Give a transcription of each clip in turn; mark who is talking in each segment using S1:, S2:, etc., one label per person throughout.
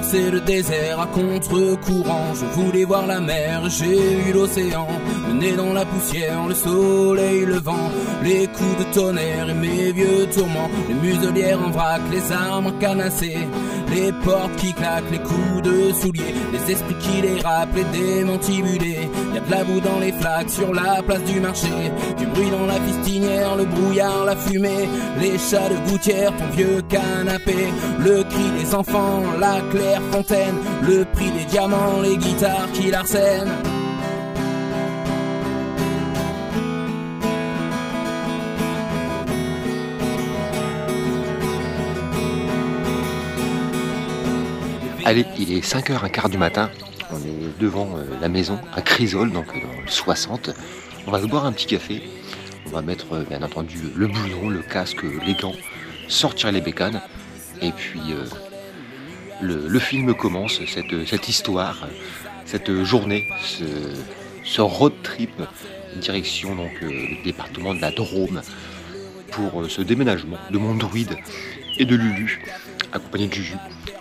S1: traversé le désert à contre-courant. Je voulais voir la mer, j'ai eu l'océan. Le nez dans la poussière, le soleil, le vent, les coups de tonnerre et mes vieux tourments. Les muselières en vrac, les armes canassées, les portes qui claquent, les coups de souliers, les esprits qui les rappent, les démantibulés. Y'a de la boue dans les flaques sur la place du marché, du bruit dans la pistinière, le brouillard, la fumée, les chats de gouttière, ton vieux canapé, le cri des enfants, la claire fontaine, le prix des diamants, les guitares qui l'arsènent.
S2: Allez, il est 5h15 du matin, on est devant la maison à Crisol, donc dans le 60. On va se boire un petit café, on va mettre bien entendu le blouson, le casque, les gants, sortir les bécanes, et puis le film commence, cette histoire, cette journée, ce road trip, direction donc le département de la Drôme, pour ce déménagement de mon druide et de Lulu, accompagné de Juju.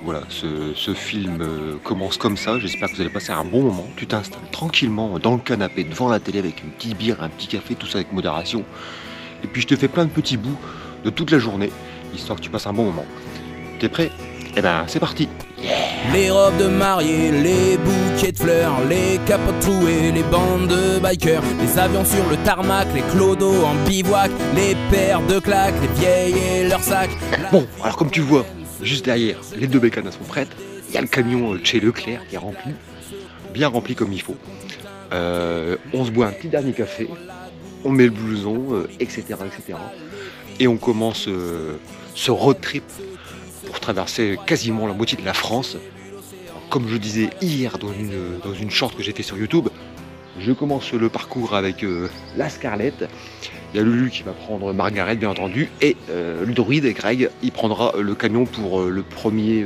S2: Voilà, ce film commence comme ça, j'espère que vous allez passer un bon moment. Tu t'installes tranquillement dans le canapé, devant la télé avec une petite bière, un petit café, tout ça avec modération. Et puis je te fais plein de petits bouts de toute la journée, histoire que tu passes un bon moment. T'es prêt? Eh ben c'est parti.
S1: Les robes de mariée, les bouquets de fleurs, les capotes trouées, les bandes de bikers, les avions sur le tarmac, les clodos en bivouac, les paires de claques, les vieilles et leurs sacs.
S2: Bon, alors comme tu le vois, juste derrière, les deux bécanes sont prêtes. Il y a le camion chez Leclerc qui est rempli, bien rempli comme il faut. On se boit un petit dernier café, on met le blouson, etc., etc. Et on commence ce road trip pour traverser quasiment la moitié de la France. Alors, comme je disais hier dans une short que j'ai fait sur YouTube, je commence le parcours avec la Scarlett. Il y a Lulu qui va prendre Margaret, bien entendu, et le druide, Greg, il prendra le camion pour le premier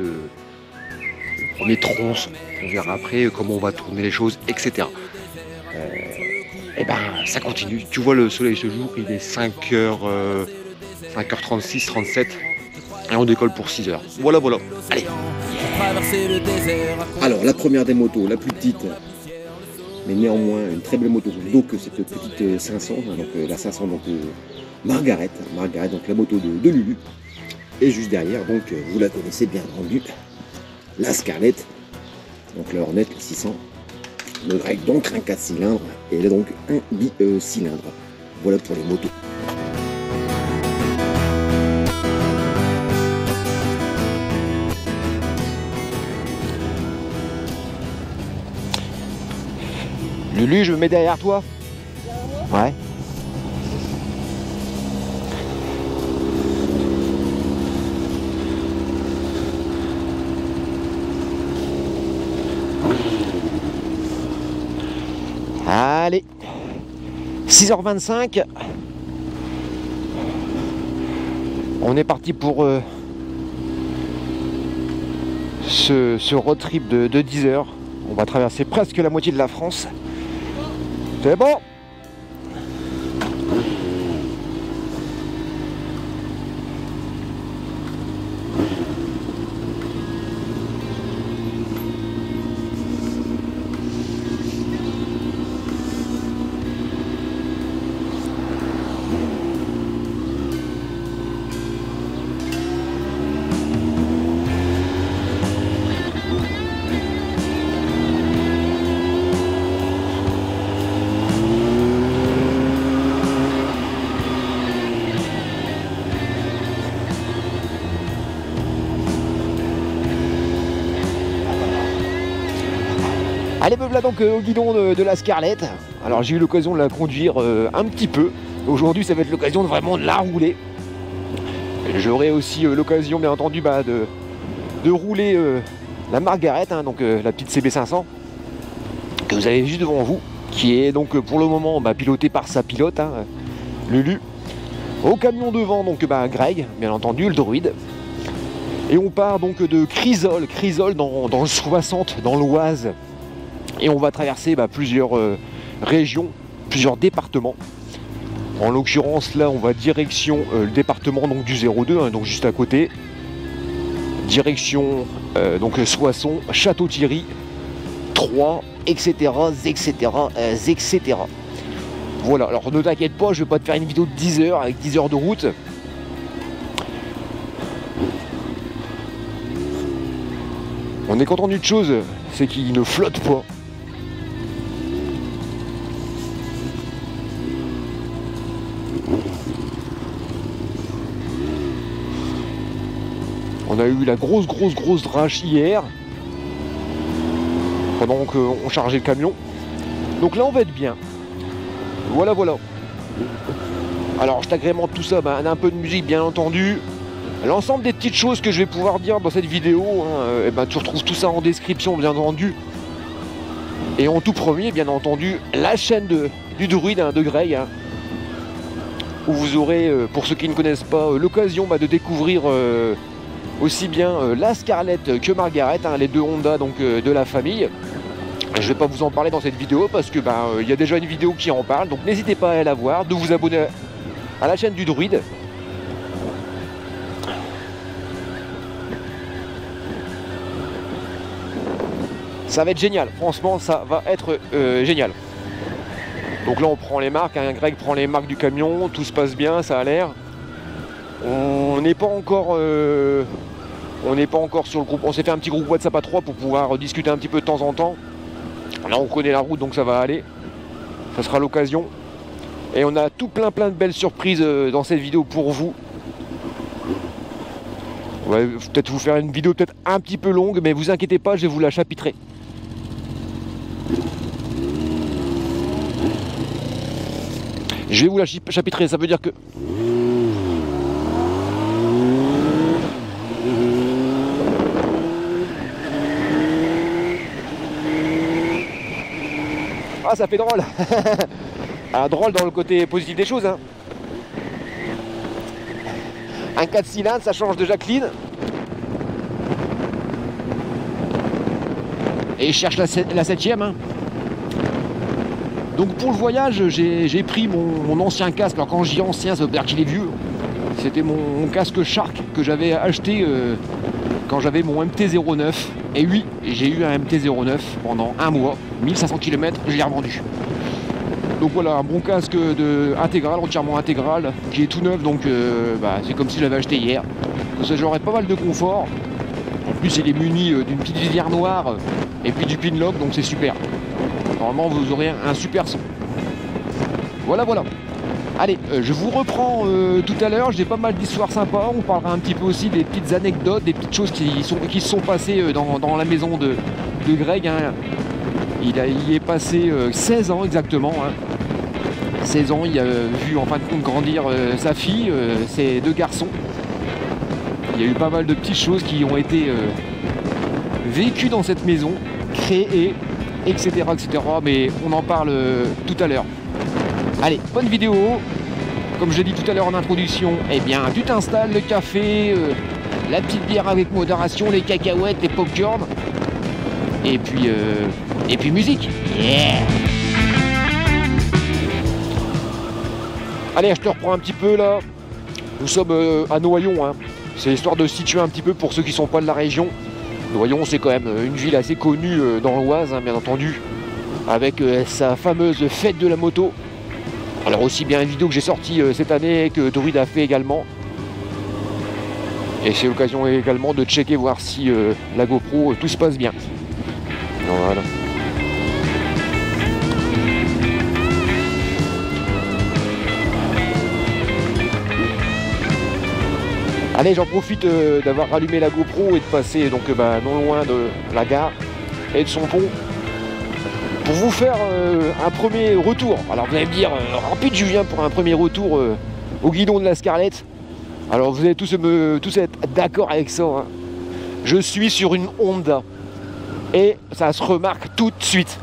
S2: tronçon. On verra après comment on va tourner les choses, etc. Et ben, ça continue. Tu vois, le soleil ce jour, il est 5h36, 37, et on décolle pour 6h. Voilà, voilà. Allez.
S3: Alors, la première des motos, la plus petite, mais néanmoins une très belle moto, donc cette petite 500, donc la 500, donc Margaret, donc la moto de Lulu, et juste derrière, donc vous la connaissez bien entendu, la Scarlett, donc la Hornet, le 600, le Greg, donc un 4 cylindres, et là donc un bicylindre. Voilà pour les motos.
S2: Lulu, je me mets derrière toi. Ouais. Allez. 6h25. On est parti pour ce road trip de 10 heures. On va traverser presque la moitié de la France. C'est bon. Allez, me voilà donc au guidon de la Scarlett. Alors j'ai eu l'occasion de la conduire un petit peu. Aujourd'hui ça va être l'occasion de vraiment de la rouler. J'aurai aussi l'occasion bien entendu de rouler la Margaret, hein, donc la petite CB500 que vous avez juste devant vous, qui est donc pour le moment pilotée par sa pilote, hein, Lulu. Au camion devant donc Greg, bien entendu, le druide. Et on part donc de Crisol dans le 60, dans l'Oise. Et on va traverser plusieurs régions, plusieurs départements. En l'occurrence là on va direction le département donc du 02, hein, donc juste à côté. direction donc Soissons, Château-Thierry, 3, etc., etc., etc. Voilà, alors ne t'inquiète pas, je vais pas te faire une vidéo de 10 heures avec 10 heures de route. On est content d'une chose, c'est qu'il ne flotte pas. On a eu la grosse drache hier, pendant qu'on chargeait le camion. Donc là on va être bien. Voilà. Alors je t'agrémente tout ça, un peu de musique bien entendu. L'ensemble des petites choses que je vais pouvoir dire dans cette vidéo, tu retrouves tout ça en description bien entendu. Et en tout premier bien entendu, la chaîne du druide de Greg, où vous aurez, pour ceux qui ne connaissent pas, l'occasion de découvrir aussi bien la Scarlett que Margaret, les deux Honda donc, de la famille. Je ne vais pas vous en parler dans cette vidéo parce que y a déjà une vidéo qui en parle, donc n'hésitez pas à la voir, de vous abonner à la chaîne du druide. Ça va être génial, franchement ça va être génial. Donc là on prend les marques, Greg prend les marques du camion, tout se passe bien, ça a l'air. On n'est pas encore sur le groupe, on s'est fait un petit groupe WhatsApp à 3 pour pouvoir discuter un petit peu de temps en temps. Là on connaît la route donc ça va aller, ça sera l'occasion. Et on a tout plein de belles surprises dans cette vidéo pour vous. On va peut-être vous faire une vidéo peut-être un petit peu longue, mais vous inquiétez pas, je vais vous la chapitrer. Je vais vous la chapitrer, ça veut dire que... Ah, ça fait drôle. Ah, drôle dans le côté positif des choses. Un 4 cylindres, ça change de Jacqueline. Et je cherche la 7ème. Donc pour le voyage, j'ai pris mon ancien casque. Alors quand je dis ancien, ça veut dire qu'il est vieux. C'était mon casque Shark que j'avais acheté quand j'avais mon MT-09. Et oui, j'ai eu un MT-09 pendant un mois, 1500 km, je l'ai revendu. Donc voilà, un bon casque intégral, entièrement intégral, qui est tout neuf, donc c'est comme si je l'avais acheté hier. Ça, j'aurais pas mal de confort. En plus, il est muni d'une petite visière noire et puis du pinlock, donc c'est super. Normalement, vous aurez un super son. Voilà. Allez, je vous reprends tout à l'heure, j'ai pas mal d'histoires sympas, on parlera un petit peu aussi des petites anecdotes, des petites choses qui se sont passées dans la maison de Greg. Il y est passé 16 ans exactement. 16 ans, il a vu en fin de compte grandir sa fille, ses deux garçons. Il y a eu pas mal de petites choses qui ont été vécues dans cette maison, créées, etc. Mais on en parle tout à l'heure. Allez, bonne vidéo. Comme je l'ai dit tout à l'heure en introduction, tu t'installes, le café, la petite bière avec modération, les cacahuètes, les popcorn. Et puis musique. Yeah. Allez, je te reprends un petit peu là. Nous sommes à Noyon. C'est histoire de situer un petit peu pour ceux qui ne sont pas de la région. Noyon, c'est quand même une ville assez connue dans l'Oise, bien entendu, avec sa fameuse fête de la moto. Alors aussi bien une vidéo que j'ai sortie cette année que Druid a fait également. Et c'est l'occasion également de checker, voir si la GoPro, tout se passe bien. Voilà. Allez, j'en profite d'avoir rallumé la GoPro et de passer donc non loin de la gare et de son pont pour vous faire un premier retour. Alors vous allez me dire, rapide Julien pour un premier retour au guidon de la Scarlett. Alors vous allez tous être d'accord avec ça. Je suis sur une Honda et ça se remarque tout de suite.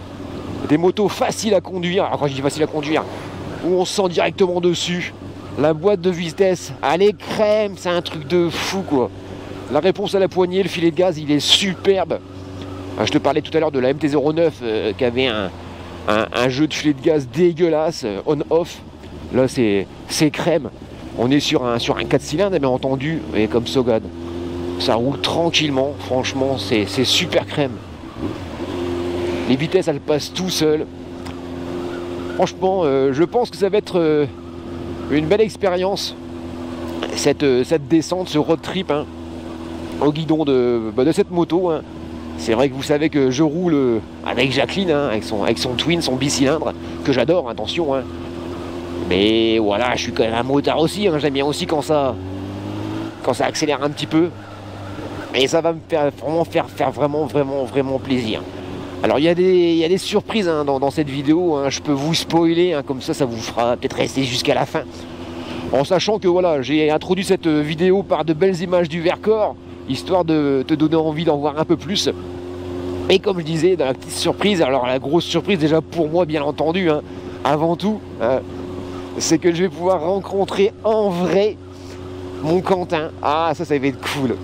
S2: Des motos faciles à conduire. Alors quand je dis facile à conduire, où on se sent directement dessus. La boîte de vitesse, elle est crème, c'est un truc de fou quoi. La réponse à la poignée, le filet de gaz, il est superbe. Je te parlais tout à l'heure de la MT-09 qui avait un jeu de filet de gaz dégueulasse, on-off. Là c'est crème. On est sur un 4 cylindres bien entendu, et comme Sogan. Ça roule tranquillement, franchement, c'est super crème. Les vitesses, elles passent tout seul. Franchement, je pense que ça va être une belle expérience, cette descente, ce road trip hein, au guidon de cette moto. Hein. C'est vrai que vous savez que je roule avec Jacqueline, hein, avec son twin, son bicylindre, que j'adore, attention. Hein. Mais voilà, je suis quand même un motard aussi, hein, j'aime bien aussi quand ça accélère un petit peu. Et ça va me faire vraiment plaisir. Alors il y a des surprises hein, dans cette vidéo, hein, je peux vous spoiler, hein, comme ça vous fera peut-être rester jusqu'à la fin. En sachant que voilà, j'ai introduit cette vidéo par de belles images du Vercors, histoire de te donner envie d'en voir un peu plus. Et comme je disais, dans la petite surprise, alors la grosse surprise déjà pour moi bien entendu, hein, avant tout, c'est que je vais pouvoir rencontrer en vrai mon Quentin. Ah ça va être cool.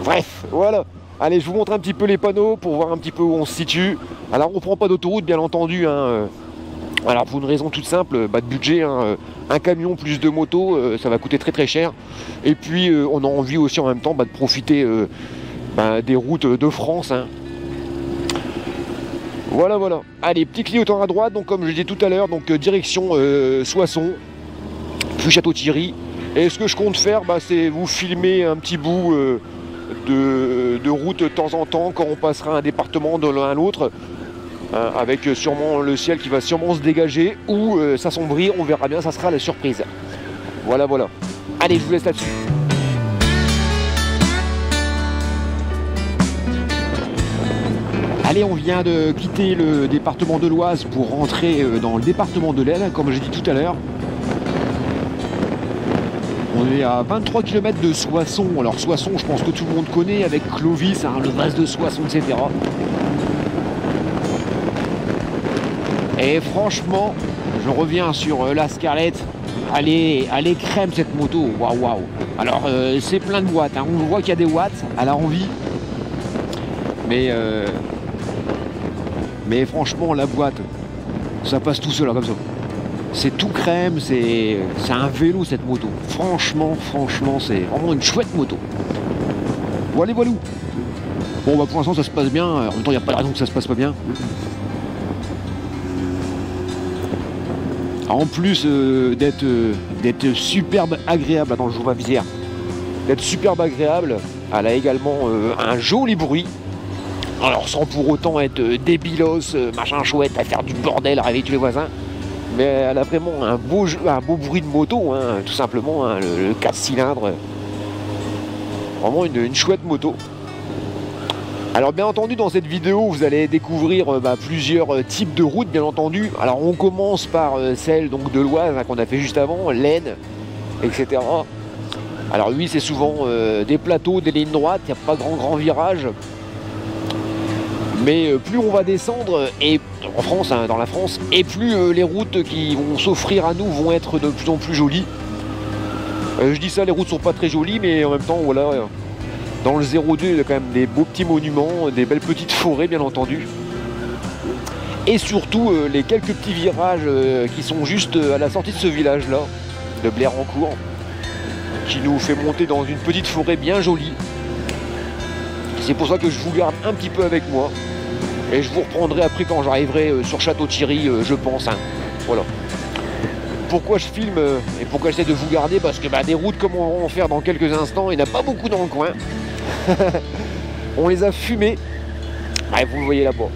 S2: Bref, voilà. Allez, je vous montre un petit peu les panneaux pour voir un petit peu où on se situe. Alors, on ne prend pas d'autoroute, bien entendu. Hein. Alors, pour une raison toute simple, de budget. Hein. Un camion plus 2 motos, ça va coûter très cher. Et puis, on a envie aussi en même temps de profiter des routes de France. Hein. Voilà. Allez, petit clignotant à droite. Donc, comme je disais tout à l'heure, donc direction Soissons, puis Château-Thierry. Et ce que je compte faire, c'est vous filmer un petit bout de route de temps en temps quand on passera un département de l'un à l'autre, hein, avec sûrement le ciel qui va sûrement se dégager ou s'assombrir, on verra bien, ça sera la surprise. Voilà. Allez, je vous laisse là-dessus. Allez, on vient de quitter le département de l'Oise pour rentrer dans le département de l'Aisne, comme j'ai dit tout à l'heure. On est à 23 km de Soissons. Alors Soissons, je pense que tout le monde connaît avec Clovis, hein, le vase de Soissons, etc. Et franchement, je reviens sur la Scarlett. Elle est crème cette moto. Waouh. Alors c'est plein de watts. Hein. On voit qu'il y a des watts à la envie. Mais franchement, la boîte, ça passe tout seul là, comme ça. C'est tout crème, c'est un vélo cette moto. Franchement, c'est vraiment une chouette moto. Voilà. Bon, pour l'instant, ça se passe bien. En même temps, il n'y a pas de raison que ça se passe pas bien. En plus d'être superbe agréable, attends, je vous ma visière. D'être superbe agréable, elle a également un joli bruit. Alors, sans pour autant être débilos, machin chouette, à faire du bordel, à réveiller tous les voisins. Mais elle a vraiment un beau bruit de moto, hein, tout simplement, hein, le 4 cylindres. Vraiment une chouette moto. Alors bien entendu, dans cette vidéo, vous allez découvrir plusieurs types de routes, bien entendu. Alors on commence par celle donc, de l'Oise, hein, qu'on a fait juste avant, l'Aisne, etc. Alors oui, c'est souvent des plateaux, des lignes droites, il n'y a pas grand virage. Mais plus on va descendre, et en France, hein, dans la France, et plus les routes qui vont s'offrir à nous vont être de plus en plus jolies. Je dis ça, les routes sont pas très jolies, mais en même temps, voilà, dans le 02, il y a quand même des beaux petits monuments, des belles petites forêts, bien entendu. Et surtout, les quelques petits virages qui sont juste à la sortie de ce village-là, de Blérancourt, qui nous fait monter dans une petite forêt bien jolie. C'est pour ça que je vous garde un petit peu avec moi. Et je vous reprendrai après quand j'arriverai sur Château-Thierry, je pense. Hein. Voilà. Pourquoi je filme et pourquoi j'essaie de vous garder? Parce que des routes comme on va en faire dans quelques instants, il n'y en a pas beaucoup dans le coin. On les a fumées. Allez, vous le voyez là-bas.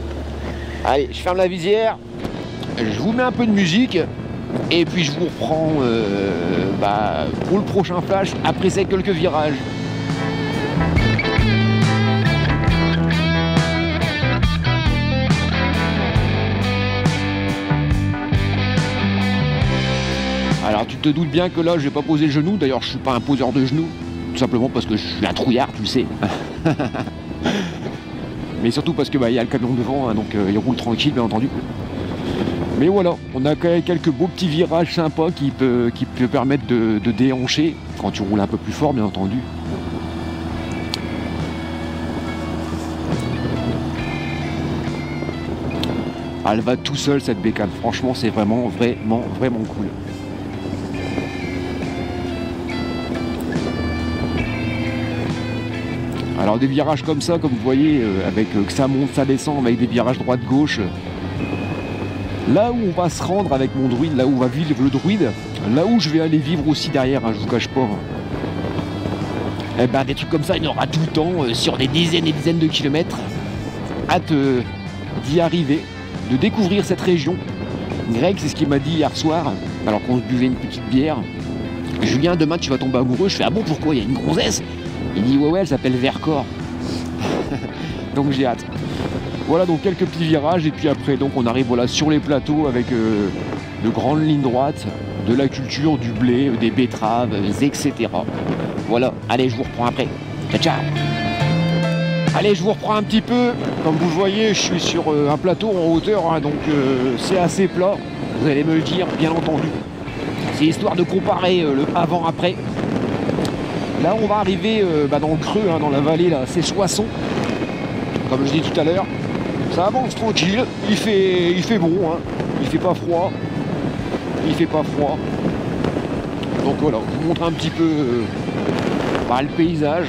S2: Allez, je ferme la visière. Je vous mets un peu de musique. Et puis je vous reprends pour le prochain flash après ces quelques virages. Alors tu te doutes bien que là je vais pas poser le genou, d'ailleurs je suis pas un poseur de genoux, tout simplement parce que je suis un trouillard, tu le sais. Mais surtout parce que y a le camion devant, hein, donc il roule tranquille bien entendu. Mais voilà, on a quand même quelques beaux petits virages sympas qui peut permettre de déhancher quand tu roules un peu plus fort bien entendu. Elle va tout seul cette bécane, franchement c'est vraiment cool.
S4: Alors des virages comme ça, comme vous voyez, avec que ça monte, ça descend, avec des virages droite-gauche. Là où on va se rendre avec mon druide, là où va vivre le druide, là où je vais aller vivre aussi derrière, hein, je vous cache pas. Eh ben, des trucs comme ça, il y en aura tout le temps, sur des dizaines et dizaines de kilomètres. Hâte d'y arriver, de découvrir cette région. Greg, c'est ce qu'il m'a dit hier soir, alors qu'on se buvait une petite bière. Julien, demain tu vas tomber amoureux. Je fais, ah bon, pourquoi? Il y a une grossesse? Il dit, ouais, elle s'appelle Vercors. Donc j'ai hâte. Voilà, donc quelques petits virages, et puis après, donc on arrive voilà, sur les plateaux avec de grandes lignes droites, de la culture, du blé, des betteraves, etc. Voilà, allez, je vous reprends après. Ciao, ciao. Allez, je vous reprends un petit peu. Comme vous le voyez, je suis sur un plateau en hauteur, hein, donc c'est assez plat. Vous allez me le dire, bien entendu. C'est histoire de comparer le avant-après. Là, on va arriver dans le creux, hein, dans la vallée, là, c'est Soissons. Comme je dis tout à l'heure, ça avance tranquille. Il fait bon, hein. Il fait pas froid. Il fait pas froid. Donc voilà, je vous montre un petit peu le paysage.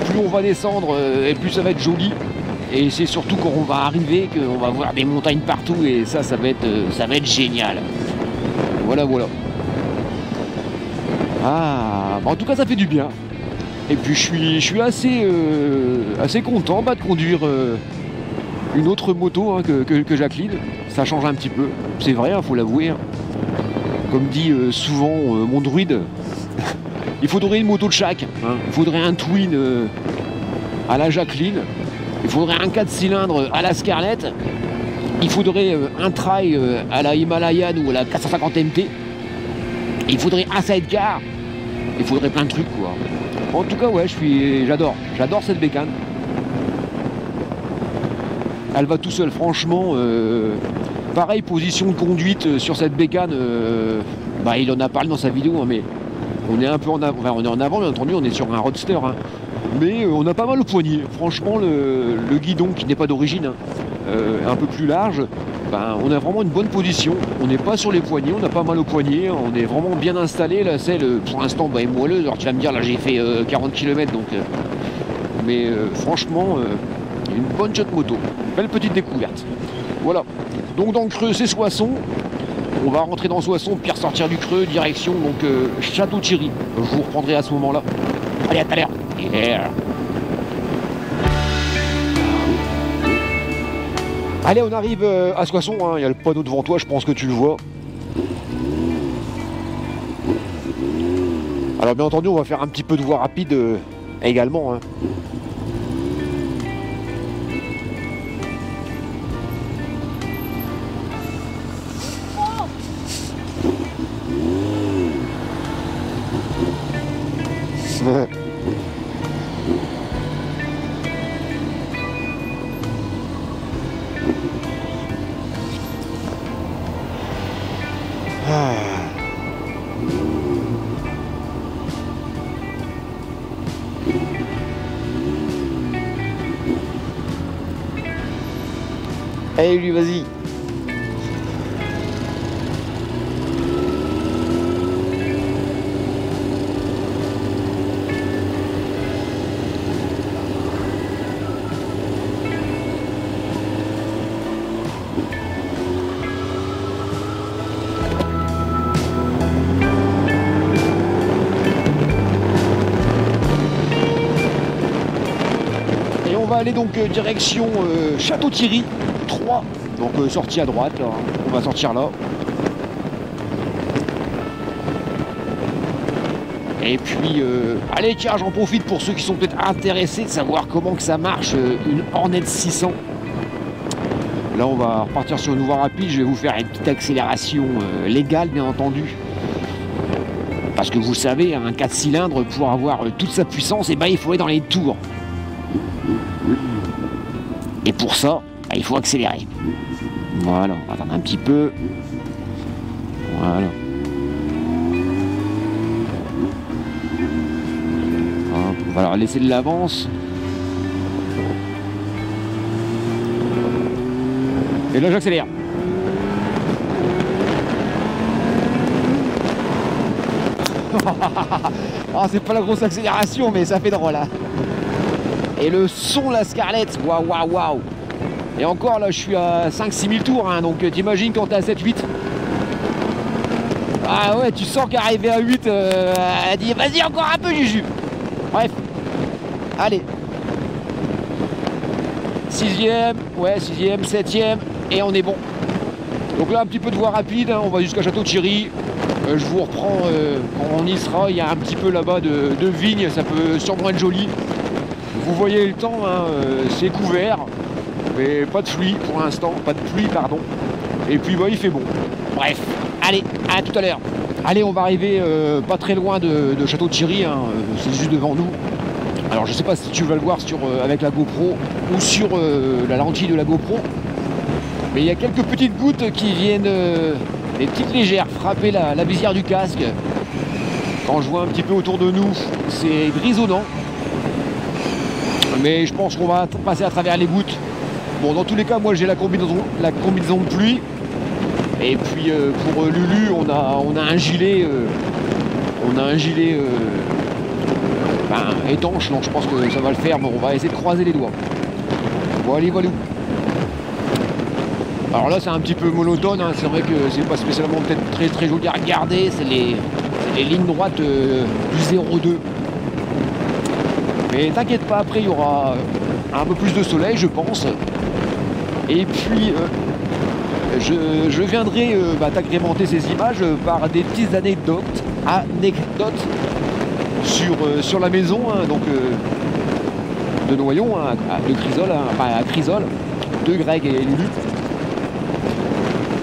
S4: Plus on va descendre, et plus ça va être joli. Et c'est surtout quand on va arriver qu'on va voir des montagnes partout, et ça va être génial. Voilà, voilà. Ah, en tout cas, ça fait du bien. Et puis, je suis assez content de conduire une autre moto, hein, que Jacqueline. Ça change un petit peu. C'est vrai, faut l'avouer. Hein. Comme dit souvent mon druide, il faudrait une moto de chaque. Hein. Il faudrait un Twin à la Jacqueline. Il faudrait un 4 cylindres à la Scarlett. Il faudrait un trail à la Himalayan ou à la 450 MT. Il faudrait un sidecar. Il faudrait plein de trucs, quoi. En tout cas, ouais, j'adore cette bécane. Elle va tout seul, franchement. Pareil, position de conduite sur cette bécane. Il en a parlé dans sa vidéo, hein, mais on est un peu en avant. Enfin, on est en avant, bien entendu, on est sur un roadster. Hein. Mais on a pas mal au poignet. Franchement, le guidon, qui n'est pas d'origine, hein, un peu plus large, on a vraiment une bonne position. On n'est pas sur les poignets, on a pas mal au poignet, on est vraiment bien installé. La selle, pour l'instant, est moelleuse. Alors tu vas me dire, là j'ai fait 40 km, donc. Mais franchement, une bonne jet moto. Belle petite découverte. Voilà. Donc dans le creux, c'est Soissons. On va rentrer dans Soissons, puis ressortir du creux, direction donc Château-Thierry. Je vous reprendrai à ce moment-là. Allez, à tout à l'heure. Yeah. Allez, on arrive à Soissons, hein. Il y a le panneau devant toi, je pense que tu le vois. Alors bien entendu, on va faire un petit peu de voie rapide également. Hein. Allez lui, vas-y. Et on va aller donc direction Château-Thierry 3. Donc sortie à droite, là. On va sortir là. Et puis, allez tiens, j'en profite pour ceux qui sont peut-être intéressés de savoir comment que ça marche, une Hornet 600. Là, on va repartir sur une voie rapide. Je vais vous faire une petite accélération légale, bien entendu. Parce que vous savez, un 4 cylindres, pour avoir toute sa puissance, il faut aller dans les tours. Et pour ça, il faut accélérer. Voilà, on va attendre un petit peu. Voilà. On va leur laisser de l'avance. Et là, j'accélère. Ah, c'est pas la grosse accélération, mais ça fait drôle. Hein. Et le son, la Scarlett, waouh, waouh, waouh. Et encore là, je suis à 5-6 000 tours, hein, donc t'imagines quand t'es à 7-8. Ah ouais, tu sens qu'arriver à 8, elle dit vas-y encore un peu Juju. Bref, allez. 6e, ouais 6e, 7e, et on est bon. Donc là un petit peu de voie rapide, hein, on va jusqu'à Château-Thierry. Je vous reprends quand on y sera, il y a un petit peu là-bas de vignes, ça peut sûrement être joli. Vous voyez le temps, hein, c'est couvert, mais pas de pluie pour l'instant, pas de pluie pardon. Et puis bah, il fait bon. Bref, allez, à tout à l'heure. Allez, on va arriver pas très loin de Château-Thierry, hein, c'est juste devant nous. Alors je sais pas si tu vas le voir avec la GoPro ou sur la lentille de la GoPro, mais il y a quelques petites gouttes qui viennent, des petites légères, frapper la visière du casque. Quand je vois un petit peu autour de nous, c'est grisonnant, mais je pense qu'on va passer à travers les gouttes. Bon, dans tous les cas, moi j'ai la combinaison de pluie, et puis pour Lulu, on a un gilet, étanche, donc je pense que ça va le faire, mais on va essayer de croiser les doigts. Voilà, voilà. Alors là c'est un petit peu monotone, hein. C'est vrai que c'est pas spécialement peut-être très très joli à regarder, c'est les lignes droites du 0,2. Mais t'inquiète pas, après il y aura un peu plus de soleil je pense. Et puis je viendrai t'agrémenter ces images par des petites anecdotes sur la maison, hein, donc de Noyon, hein, de Crisol, hein, enfin à Crisol, de Greg et Lulu.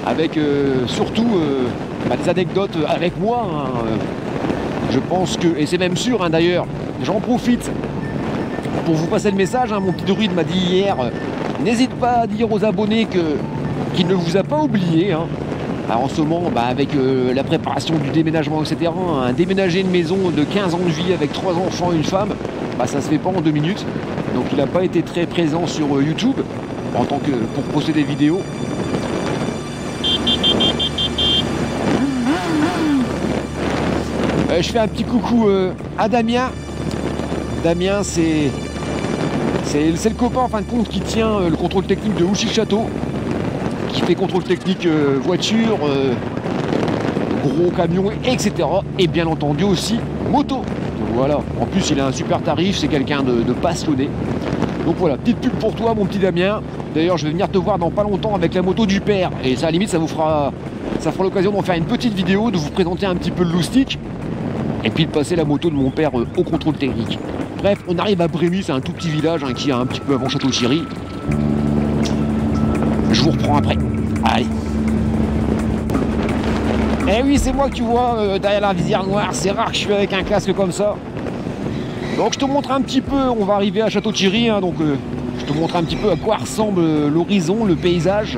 S4: Avec surtout des anecdotes avec moi, hein. Je pense que, et c'est même sûr hein, d'ailleurs, j'en profite pour vous passer le message, hein. Mon petit druide m'a dit hier, n'hésite pas à dire aux abonnés qu'il ne vous a pas oublié, hein. Alors en ce moment, avec la préparation du déménagement, etc., hein, déménager une maison de 15 ans de vie avec 3 enfants et une femme, ça se fait pas en 2 minutes. Donc il n'a pas été très présent sur YouTube en tant que pour poster des vidéos. Je fais un petit coucou à Damien. Damien, c'est le copain en fin de compte qui tient le contrôle technique de Ouchy-le-Château, qui fait contrôle technique voiture, gros camion, etc. Et bien entendu aussi moto. Donc voilà, en plus il a un super tarif, c'est quelqu'un de passionné. Donc voilà, petite pub pour toi mon petit Damien. D'ailleurs je vais venir te voir dans pas longtemps avec la moto du père. Et ça à la limite ça fera l'occasion d'en faire une petite vidéo, de vous présenter un petit peu le loustic. Et puis de passer la moto de mon père au contrôle technique. Bref, on arrive à Brémy, c'est un tout petit village hein, qui est un petit peu avant Château-Thierry. Je vous reprends après. Allez. Eh oui, c'est moi que tu vois derrière la visière noire. C'est rare que je suis avec un casque comme ça. Donc je te montre un petit peu, on va arriver à Château-Thierry. Hein, donc je te montre un petit peu à quoi ressemble l'horizon, le paysage.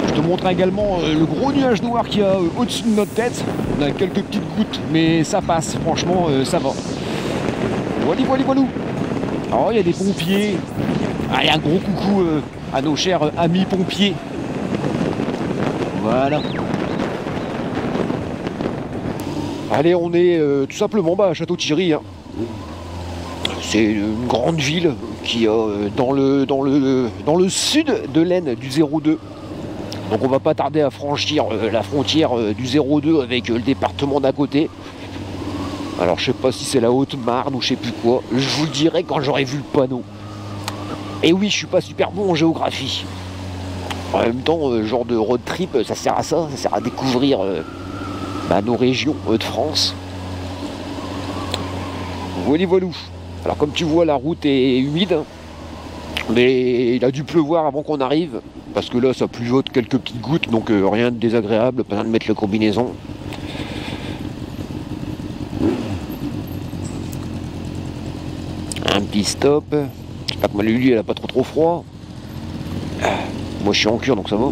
S4: Je te montre également le gros nuage noir qu'il y a au-dessus de notre tête. On a quelques petites gouttes, mais ça passe, franchement, ça va. Voilà, voilà, voilà. Alors, il y a des pompiers. Allez, un gros coucou à nos chers amis pompiers. Voilà. Allez, on est tout simplement à Château-Thierry. Hein. C'est une grande ville qui est dans le sud de l'Aisne, du 02. Donc on va pas tarder à franchir la frontière du 02 avec le département d'à côté. Alors je sais pas si c'est la Haute-Marne ou je sais plus quoi. Je vous le dirai quand j'aurai vu le panneau. Et oui, je suis pas super bon en géographie. En même temps, genre de road trip, ça sert à ça. Ça sert à découvrir nos régions de France. Voilà, voilà. Alors comme tu vois, la route est humide. Mais il a dû pleuvoir avant qu'on arrive. Parce que là, ça pluviote quelques petites gouttes, donc rien de désagréable, pas besoin de mettre la combinaison. Un petit stop. J'espère que ma Lulu, elle a pas trop froid. Moi, je suis en cure, donc ça va.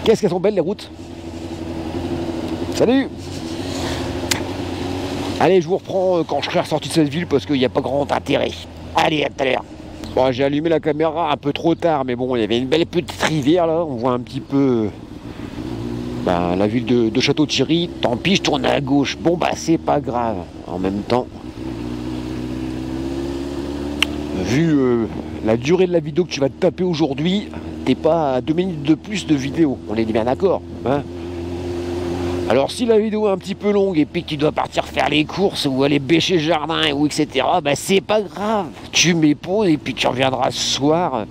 S4: Qu'est-ce qu'elles sont belles, les routes. Salut. Allez, je vous reprends quand je serai ressorti de cette ville, parce qu'il n'y a pas grand intérêt. Allez, à tout à l'heure. Bon, j'ai allumé la caméra un peu trop tard, mais bon, il y avait une belle petite rivière là, on voit un petit peu ben, la ville de Château-Thierry. Tant pis, je tourne à gauche. Bon bah c'est pas grave. En même temps, vu la durée de la vidéo que tu vas te taper aujourd'hui, t'es pas à 2 minutes de plus de vidéo. On est bien d'accord, hein? Alors si la vidéo est un petit peu longue et puis que tu dois partir faire les courses ou aller bêcher le jardin ou etc, bah c'est pas grave. Tu mets pause et puis tu reviendras ce soir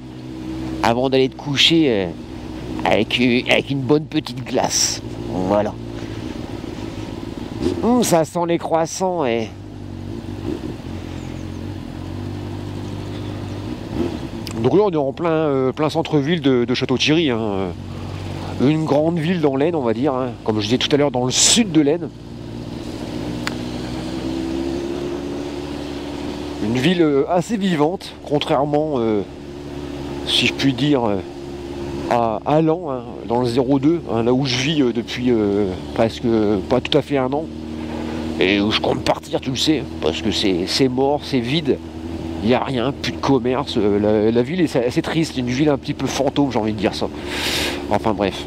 S4: avant d'aller te coucher avec une bonne petite glace. Voilà. Ça sent les croissants et... Donc là on est en plein centre-ville de Château-Thierry, hein. Une grande ville dans l'Aisne, on va dire, hein. Comme je disais tout à l'heure, dans le sud de l'Aisne. Une ville assez vivante, contrairement, si je puis dire, à Lens, hein, dans le 02, hein, là où je vis depuis presque pas tout à fait un an. Et où je compte partir, tu le sais, parce que c'est mort, c'est vide. Il n'y a rien, plus de commerce, la ville est assez triste, une ville un petit peu fantôme, j'ai envie de dire ça. Enfin bref.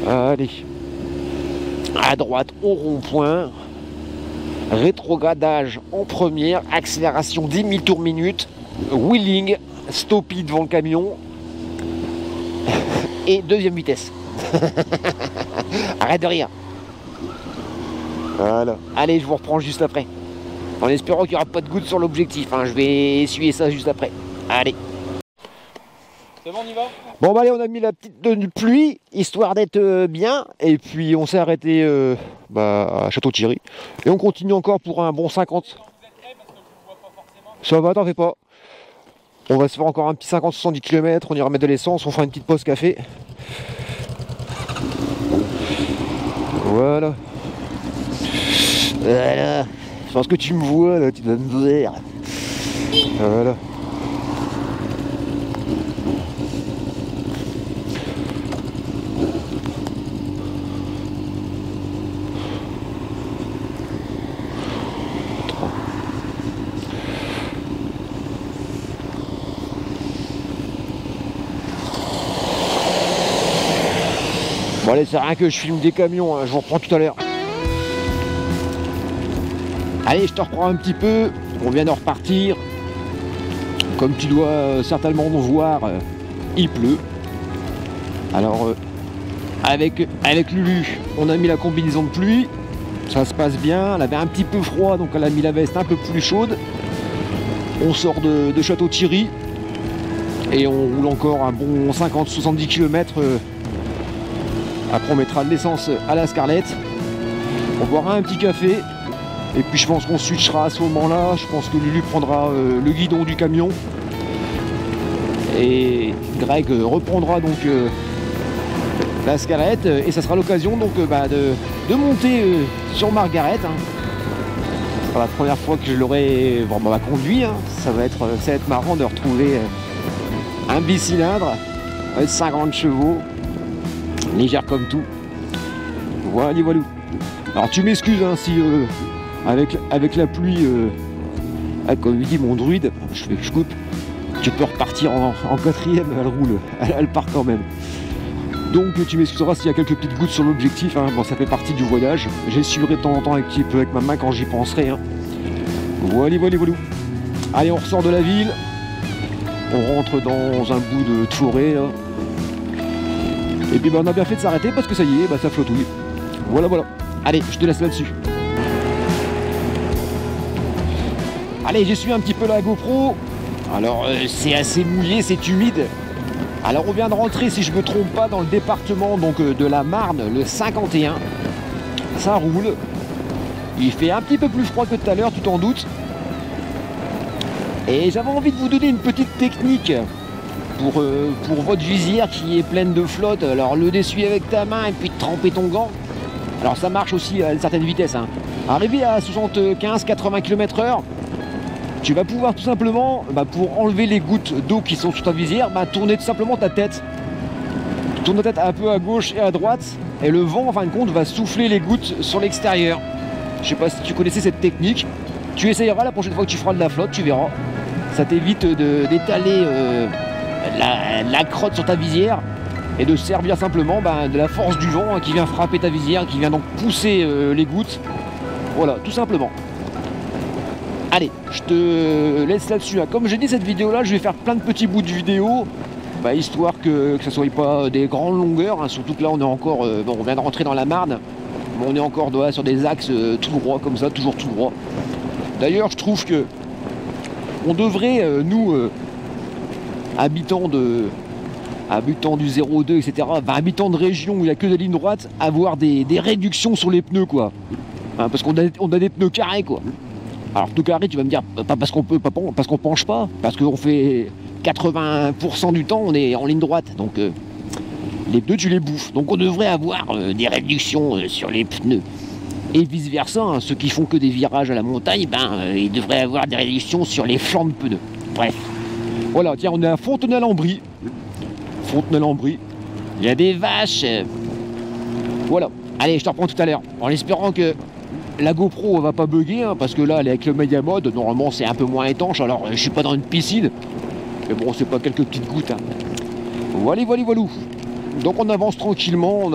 S4: Allez. À droite, au rond-point. Rétrogradage en première, accélération 10 000 tours minute, wheeling, stoppie devant le camion. Et deuxième vitesse. Arrête de rire. Voilà. Allez, je vous reprends juste après. En espérant qu'il n'y aura pas de gouttes sur l'objectif, hein. Je vais essuyer ça juste après. Allez.
S1: C'est bon, on y va?
S4: Bon bah allez, on a mis la petite tenue de pluie, histoire d'être bien. Et puis on s'est arrêté à Château-Thierry. Et on continue encore pour un bon 50. Ça va, t'en fais pas. On va se faire encore un petit 50-70 km, on ira mettre de l'essence, on fera une petite pause café. Voilà. Voilà. Je pense que tu me vois là, tu vas me voir. Voilà. Bon allez, c'est rien que je filme des camions, hein. Je vous reprends tout à l'heure. Allez, je te reprends un petit peu, on vient de repartir. Comme tu dois certainement nous voir, il pleut. Alors, avec Lulu, on a mis la combinaison de pluie. Ça se passe bien, elle avait un petit peu froid, donc elle a mis la veste un peu plus chaude. On sort de Château-Thierry. Et on roule encore un bon 50-70 km. Après on mettra de l'essence à la Scarlett. On boira un petit café. Et puis je pense qu'on switchera à ce moment-là. Je pense que Lulu prendra le guidon du camion. Et Greg reprendra donc la Scarlett. Et ça sera l'occasion donc de monter sur Margaret. Hein. Ce sera la première fois que je l'aurai conduit. Hein. Ça va être marrant de retrouver un bicylindre avec 50 chevaux. Légère comme tout. Voilà. Alors tu m'excuses hein, si avec la pluie, comme il dit mon druide, je coupe, tu peux repartir en quatrième, elle roule, elle part quand même. Donc tu m'excuseras s'il y a quelques petites gouttes sur l'objectif, hein. Bon, ça fait partie du voyage. J'essuierai de temps en temps un petit peu avec ma main quand j'y penserai. Hein. Voilà. Allez, on ressort de la ville, on rentre dans un bout de forêt. Là. Et puis on a bien fait de s'arrêter parce que ça y est, ça flottouille. Voilà. Allez, je te laisse là-dessus. Allez, j'essuie un petit peu la GoPro. Alors, c'est assez mouillé, c'est humide. Alors, on vient de rentrer, si je ne me trompe pas, dans le département donc, de la Marne, le 51. Ça roule. Il fait un petit peu plus froid que tout à l'heure, tu t'en doutes. Et j'avais envie de vous donner une petite technique pour votre visière qui est pleine de flotte. Alors, le d'essuyer avec ta main et puis de tremper ton gant. Alors, ça marche aussi à une certaine vitesse. Hein. Arrivé à 75-80 km/h, tu vas pouvoir tout simplement, pour enlever les gouttes d'eau qui sont sur ta visière, tourner tout simplement ta tête. Tourne ta tête un peu à gauche et à droite, et le vent, en fin de compte, va souffler les gouttes sur l'extérieur. Je sais pas si tu connaissais cette technique. Tu essayeras la prochaine fois que tu feras de la flotte, tu verras. Ça t'évite d'étaler la crotte sur ta visière. et de servir simplement de la force du vent hein, qui vient frapper ta visière, qui vient donc pousser les gouttes. Voilà, tout simplement. Allez, je te laisse là-dessus. Hein. Comme j'ai dit, cette vidéo-là, je vais faire plein de petits bouts de vidéo, histoire que ce ne soit pas des grandes longueurs. Hein. Surtout que là, on est encore, on vient de rentrer dans la Marne, mais on est encore sur des axes tout droit, comme ça, toujours tout droit. D'ailleurs, je trouve que on devrait, nous, habitants du 02, etc., habitants de région où il n'y a que des lignes droites, avoir des réductions sur les pneus, quoi. Hein, parce qu'on a des pneus carrés, quoi. Alors, pneus carrés, tu vas me dire, pas parce qu'on peut, pas parce qu'on penche pas, parce qu'on fait 80% du temps, on est en ligne droite. Donc, les pneus, tu les bouffes. Donc, on devrait avoir des réductions sur les pneus. Et vice versa, hein, ceux qui font que des virages à la montagne, ils devraient avoir des réductions sur les flancs de pneus. Bref. Voilà, tiens, on est à Fontenay-Lambry. Fontenay-Lambry. Il y a des vaches. Voilà. Allez, je te reprends tout à l'heure. En espérant que la GoPro va pas bugger, hein, parce que là, elle est avec le Media Mode. Normalement, c'est un peu moins étanche. Alors, je suis pas dans une piscine. Mais bon, c'est pas quelques petites gouttes. Hein. Voilà. Donc, on avance tranquillement.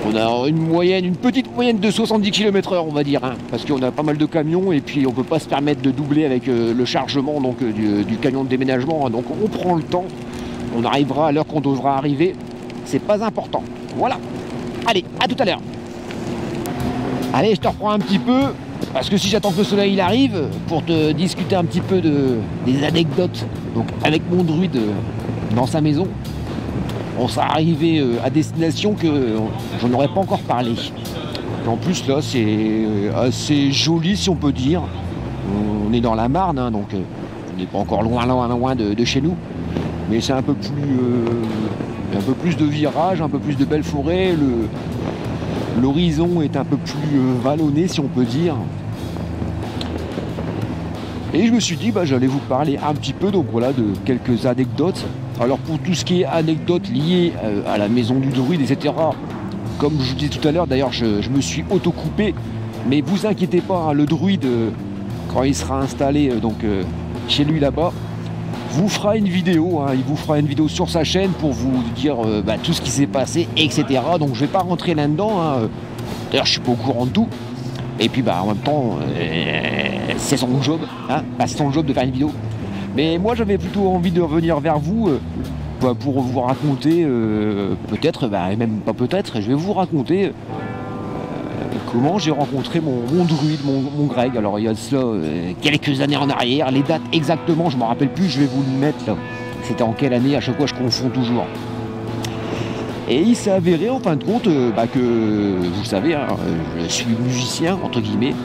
S4: On a une petite moyenne de 70 km/h, on va dire, hein, parce qu'on a pas mal de camions et puis on peut pas se permettre de doubler avec le chargement donc, du camion de déménagement. Hein, donc on prend le temps, on arrivera à l'heure qu'on devra arriver, c'est pas important. Voilà. Allez, à tout à l'heure. Allez, je te reprends un petit peu, parce que si j'attends que le soleil il arrive, pour te discuter un petit peu des anecdotes donc avec mon druide dans sa maison. On sera arrivé à destination que j'en aurais pas encore parlé. Et en plus là c'est assez joli si on peut dire. On est dans la Marne, hein, donc on n'est pas encore loin de chez nous. Mais c'est un peu plus de virages, un peu plus de belles forêts. L'horizon est un peu plus vallonné si on peut dire. Et je me suis dit j'allais vous parler un petit peu donc voilà de quelques anecdotes. Alors pour tout ce qui est anecdotes liées à la maison du druide, etc. Comme je vous disais tout à l'heure, d'ailleurs je me suis auto-coupé. Mais vous inquiétez pas, hein, le druide, quand il sera installé chez lui là-bas, vous fera une vidéo. Hein, il vous fera une vidéo sur sa chaîne pour vous dire tout ce qui s'est passé, etc. Donc je vais pas rentrer là-dedans. Hein. D'ailleurs je suis pas au courant de tout. Et puis en même temps, c'est son job, hein, c'est son job de faire une vidéo. Mais moi j'avais plutôt envie de revenir vers vous pour vous raconter, peut-être, et même pas peut-être, je vais vous raconter comment j'ai rencontré mon druide, mon Greg. Alors il y a de cela quelques années en arrière, les dates exactement, je ne me rappelle plus, je vais vous le mettre là. C'était en quelle année, à chaque fois je confonds toujours. Et il s'est avéré en fin de compte que, vous savez, hein, je suis musicien, entre guillemets.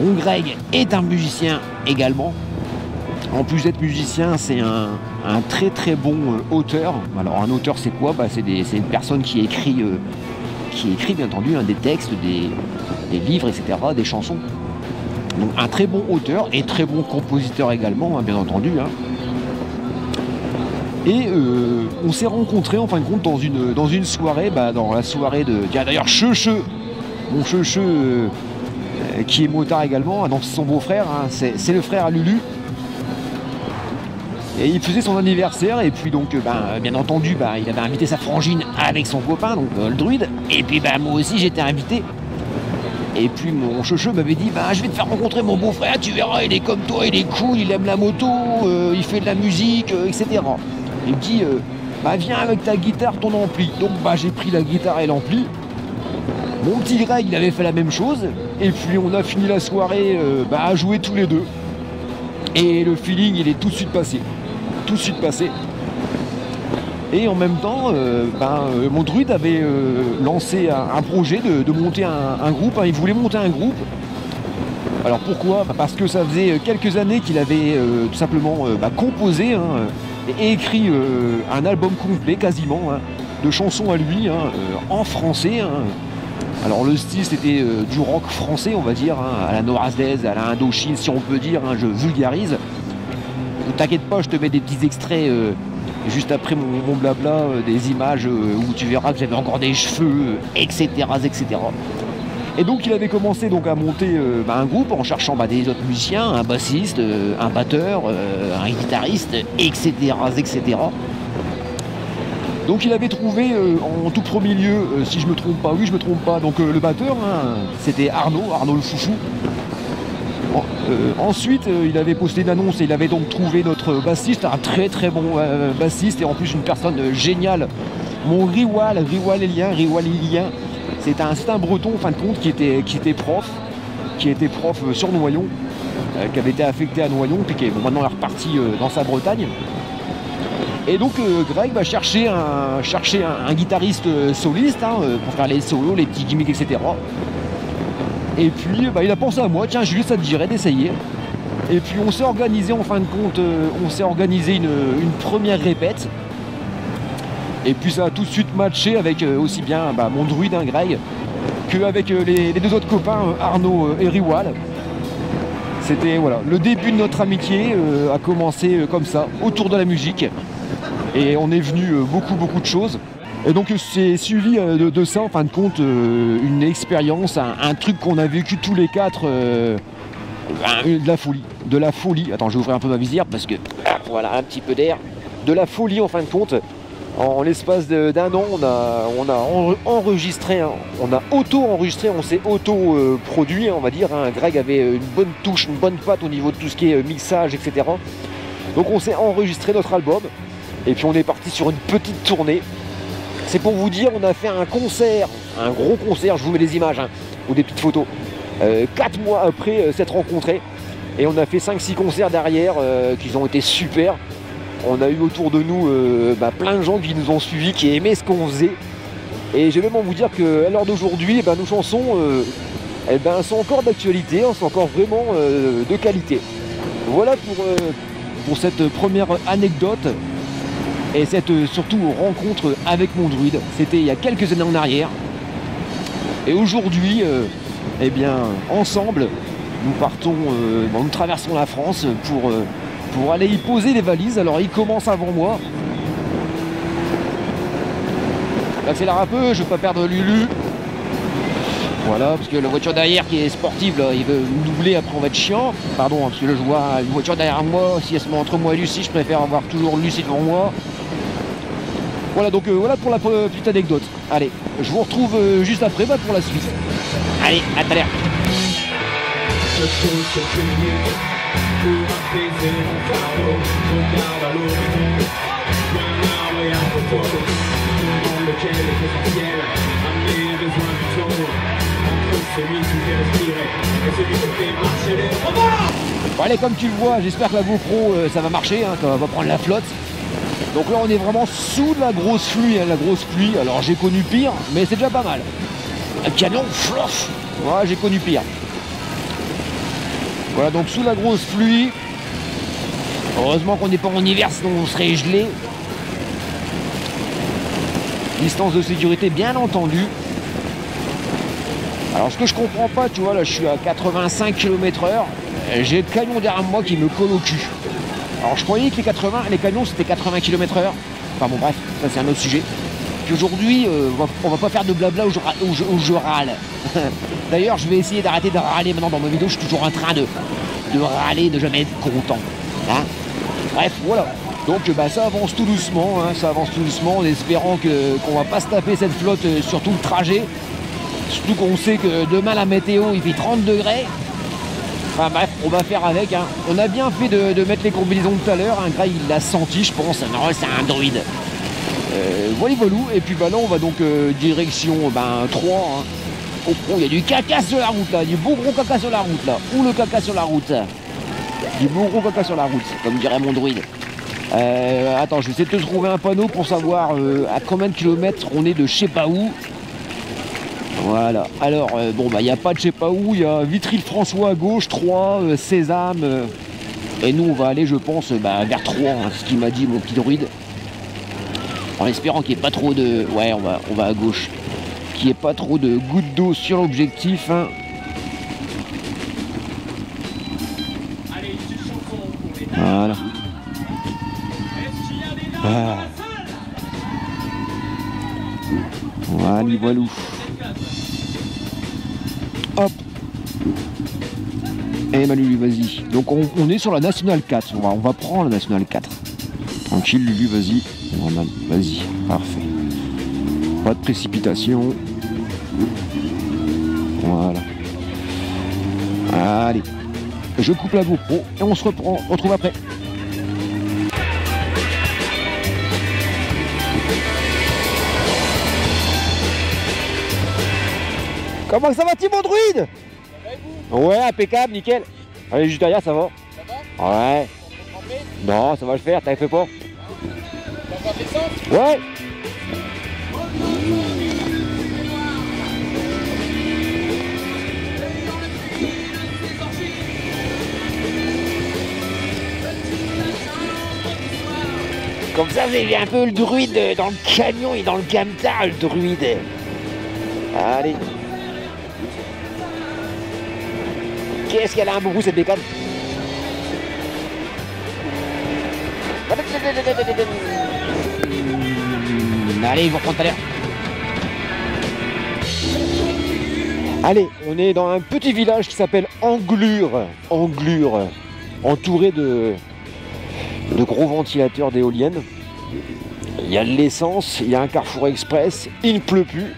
S4: Mon Greg est un musicien également. En plus d'être musicien, c'est un très très bon auteur. Alors un auteur c'est quoi? C'est une personne qui écrit bien entendu des textes, des livres, etc., des chansons. Donc un très bon auteur et très bon compositeur également, hein, bien entendu. Hein. Et on s'est rencontrés en fin de compte dans une soirée, dans la soirée de... D'ailleurs Checheux, mon Checheux qui est motard également, donc c'est son beau-frère, hein, c'est le frère à Lulu. Et il faisait son anniversaire et puis donc bien entendu il avait invité sa frangine avec son copain, donc le druide. Et puis moi aussi j'étais invité. Et puis mon Checheux m'avait dit je vais te faire rencontrer mon beau-frère, tu verras, il est comme toi, il est cool, il aime la moto, il fait de la musique, etc. Il me dit viens avec ta guitare, ton ampli. Donc j'ai pris la guitare et l'ampli. Mon petit Greg il avait fait la même chose. Et puis on a fini la soirée à jouer tous les deux. Et le feeling il est tout de suite passé. Et en même temps, mon druide avait lancé un projet de monter un groupe. Hein, il voulait monter un groupe. Alors pourquoi? Parce que ça faisait quelques années qu'il avait tout simplement composé et écrit un album complet quasiment de chansons à lui en français. Hein. Alors le style c'était du rock français on va dire, à la Norazdes, à la Indochine si on peut dire, je vulgarise. T'inquiète pas, je te mets des petits extraits juste après mon blabla, des images où tu verras que j'avais encore des cheveux, etc. Et donc il avait commencé donc à monter un groupe en cherchant des autres musiciens, un bassiste, un batteur, un guitariste, etc. Donc il avait trouvé en tout premier lieu, si je me trompe pas, oui je me trompe pas, donc le batteur, hein, c'était Arnaud le foufou. Ensuite il avait posté une annonce et il avait donc trouvé notre bassiste, un très très bon bassiste et en plus une personne géniale. Mon Riwal Lilien, c'est un breton en fin de compte qui était prof sur Noyon, qui avait été affecté à Noyon, puis qui est maintenant reparti dans sa Bretagne. Et donc Greg va chercher un guitariste soliste hein, pour faire les solos, les petits gimmicks, etc. Et puis il a pensé à moi, tiens Julie, ça te dirait d'essayer. Et puis on s'est organisé en fin de compte, une première répète. Et puis ça a tout de suite matché avec aussi bien mon druide, hein, Greg, qu'avec les deux autres copains, Arnaud et Riwal. C'était voilà, le début de notre amitié a commencé comme ça, autour de la musique. Et on est venu beaucoup de choses. Et donc c'est suivi de ça, en fin de compte, une expérience, un truc qu'on a vécu tous les quatre, de la folie. Attends, je vais ouvrir un peu ma visière parce que, voilà, un petit peu d'air. De la folie, en fin de compte. En l'espace d'un an, on a enregistré, hein, on a auto-enregistré, on s'est auto-produit, on va dire. Hein. Greg avait une bonne touche, une bonne patte au niveau de tout ce qui est mixage, etc. Donc on s'est enregistré notre album. Et puis on est parti sur une petite tournée. C'est pour vous dire, on a fait un concert, un gros concert, je vous mets des images hein, ou des petites photos. 4 mois après s'être rencontrés. Et on a fait 5-6 concerts derrière qui ont été super. On a eu autour de nous plein de gens qui nous ont suivis, qui aimaient ce qu'on faisait. Et j'ai même envie de vous dire qu'à l'heure d'aujourd'hui, nos chansons sont encore d'actualité, hein, sont encore vraiment de qualité. Voilà pour cette première anecdote. Et cette surtout rencontre avec mon druide, c'était il y a quelques années en arrière. Et aujourd'hui, ensemble, nous partons, nous traversons la France pour aller y poser les valises. Alors il commence avant moi. J'accélère un peu, je ne veux pas perdre Lulu. Voilà, parce que la voiture derrière qui est sportive, là, il veut me doubler, après on va être chiant. Pardon, parce que là je vois une voiture derrière moi, si elle se met entre moi et Lucie, je préfère avoir toujours Lucie devant moi. Voilà, donc voilà pour la petite anecdote. Allez, je vous retrouve juste après pour la suite. Allez, à tout à l'heure. Bon, allez, comme tu le vois, j'espère que la GoPro ça va marcher, hein, ça va prendre la flotte. Donc là on est vraiment sous de la grosse pluie, hein, Alors j'ai connu pire, mais c'est déjà pas mal. Un canon, flof. Voilà, j'ai connu pire. Voilà, donc sous la grosse pluie. Heureusement qu'on n'est pas en hiver, sinon on serait gelé. Distance de sécurité bien entendu. Alors ce que je comprends pas, tu vois, là je suis à 85 km/h. J'ai le camion derrière moi qui me colle au cul. Alors je croyais que les canons c'était 80 km/h. Enfin bon bref, ça c'est un autre sujet. Puis aujourd'hui, on va pas faire de blabla où je râle. D'ailleurs je vais essayer d'arrêter de râler maintenant dans ma vidéo, je suis toujours en train de râler, de jamais être content. Hein, bref, voilà. Donc ça avance tout doucement, hein, en espérant qu'on va pas se taper cette flotte sur tout le trajet. Surtout qu'on sait que demain la météo il fait 30 degrés. Enfin bref, on va faire avec. Hein. On a bien fait de mettre les combinaisons tout à l'heure. Un Greg il l'a senti, je pense. Non, c'est un druide. Voilà. Et puis là on va donc direction 3. Hein. Oh, il y a du caca sur la route là. Du beau gros caca sur la route là. Où le caca sur la route? Du beau gros caca sur la route, comme dirait mon druide. Attends, je vais essayer de te trouver un panneau pour savoir à combien de kilomètres on est de je sais pas où. Voilà, alors il n'y a pas de je sais pas où, il y a Vitry-le-François à gauche, 3, Sésame, et nous on va aller je pense vers 3, hein, ce qu'il m'a dit mon petit druide, en espérant qu'il n'y ait pas trop de, ouais on va à gauche, qu'il n'y ait pas trop de gouttes d'eau sur l'objectif, hein. Voilà. Ah. Voilà. Hop. Et Manu, vas-y. Donc on est sur la Nationale 4. On va prendre la Nationale 4. Tranquille Lulu, vas-y. Normal, vas-y, parfait. Pas de précipitation. Voilà. Allez. Je coupe la GoPro et on se retrouve après. Comment ça va, Timon Druide? Ouais, impeccable, nickel. Allez, juste derrière, ça va. Ça va? Ouais. Non, ça va le faire, t'avais fait pas. Ouais. Comme ça, vous avez un peu le druide dans le camion et dans le camtar, le druide. Allez. Qu'est-ce qu'elle a un boubou cette bécane? Allez, ils vont reprendre tout à l'heure. Allez, on est dans un petit village qui s'appelle Anglure. Anglure. Entouré de gros ventilateurs d'éoliennes. Il y a de l'essence, il y a un Carrefour Express, il ne pleut plus.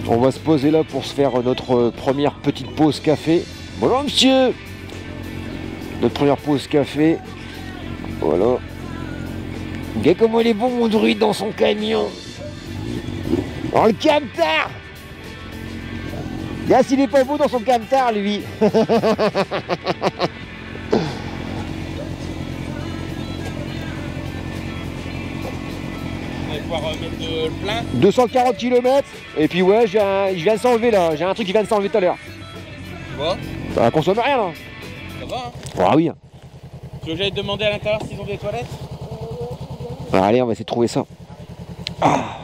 S4: On va se poser là pour se faire notre première petite pause café. Bonjour monsieur. Notre première pause café. Voilà. Regarde comment il est bon mon druide dans son camion. Dans le camtar. Regarde s'il est pas beau dans son camtar lui.
S1: On va pouvoir mettre le plein.
S4: 240 km. Et puis ouais, je viens de s'enlever là. J'ai un truc qui vient de s'enlever tout à l'heure.
S1: Tu vois?
S4: Ça consomme rien là.
S1: Ça va hein?
S4: Ah oui.
S1: Tu veux que j'aille te demander à l'intérieur s'ils ont des toilettes?
S4: Allez, on va essayer de trouver ça. Ah.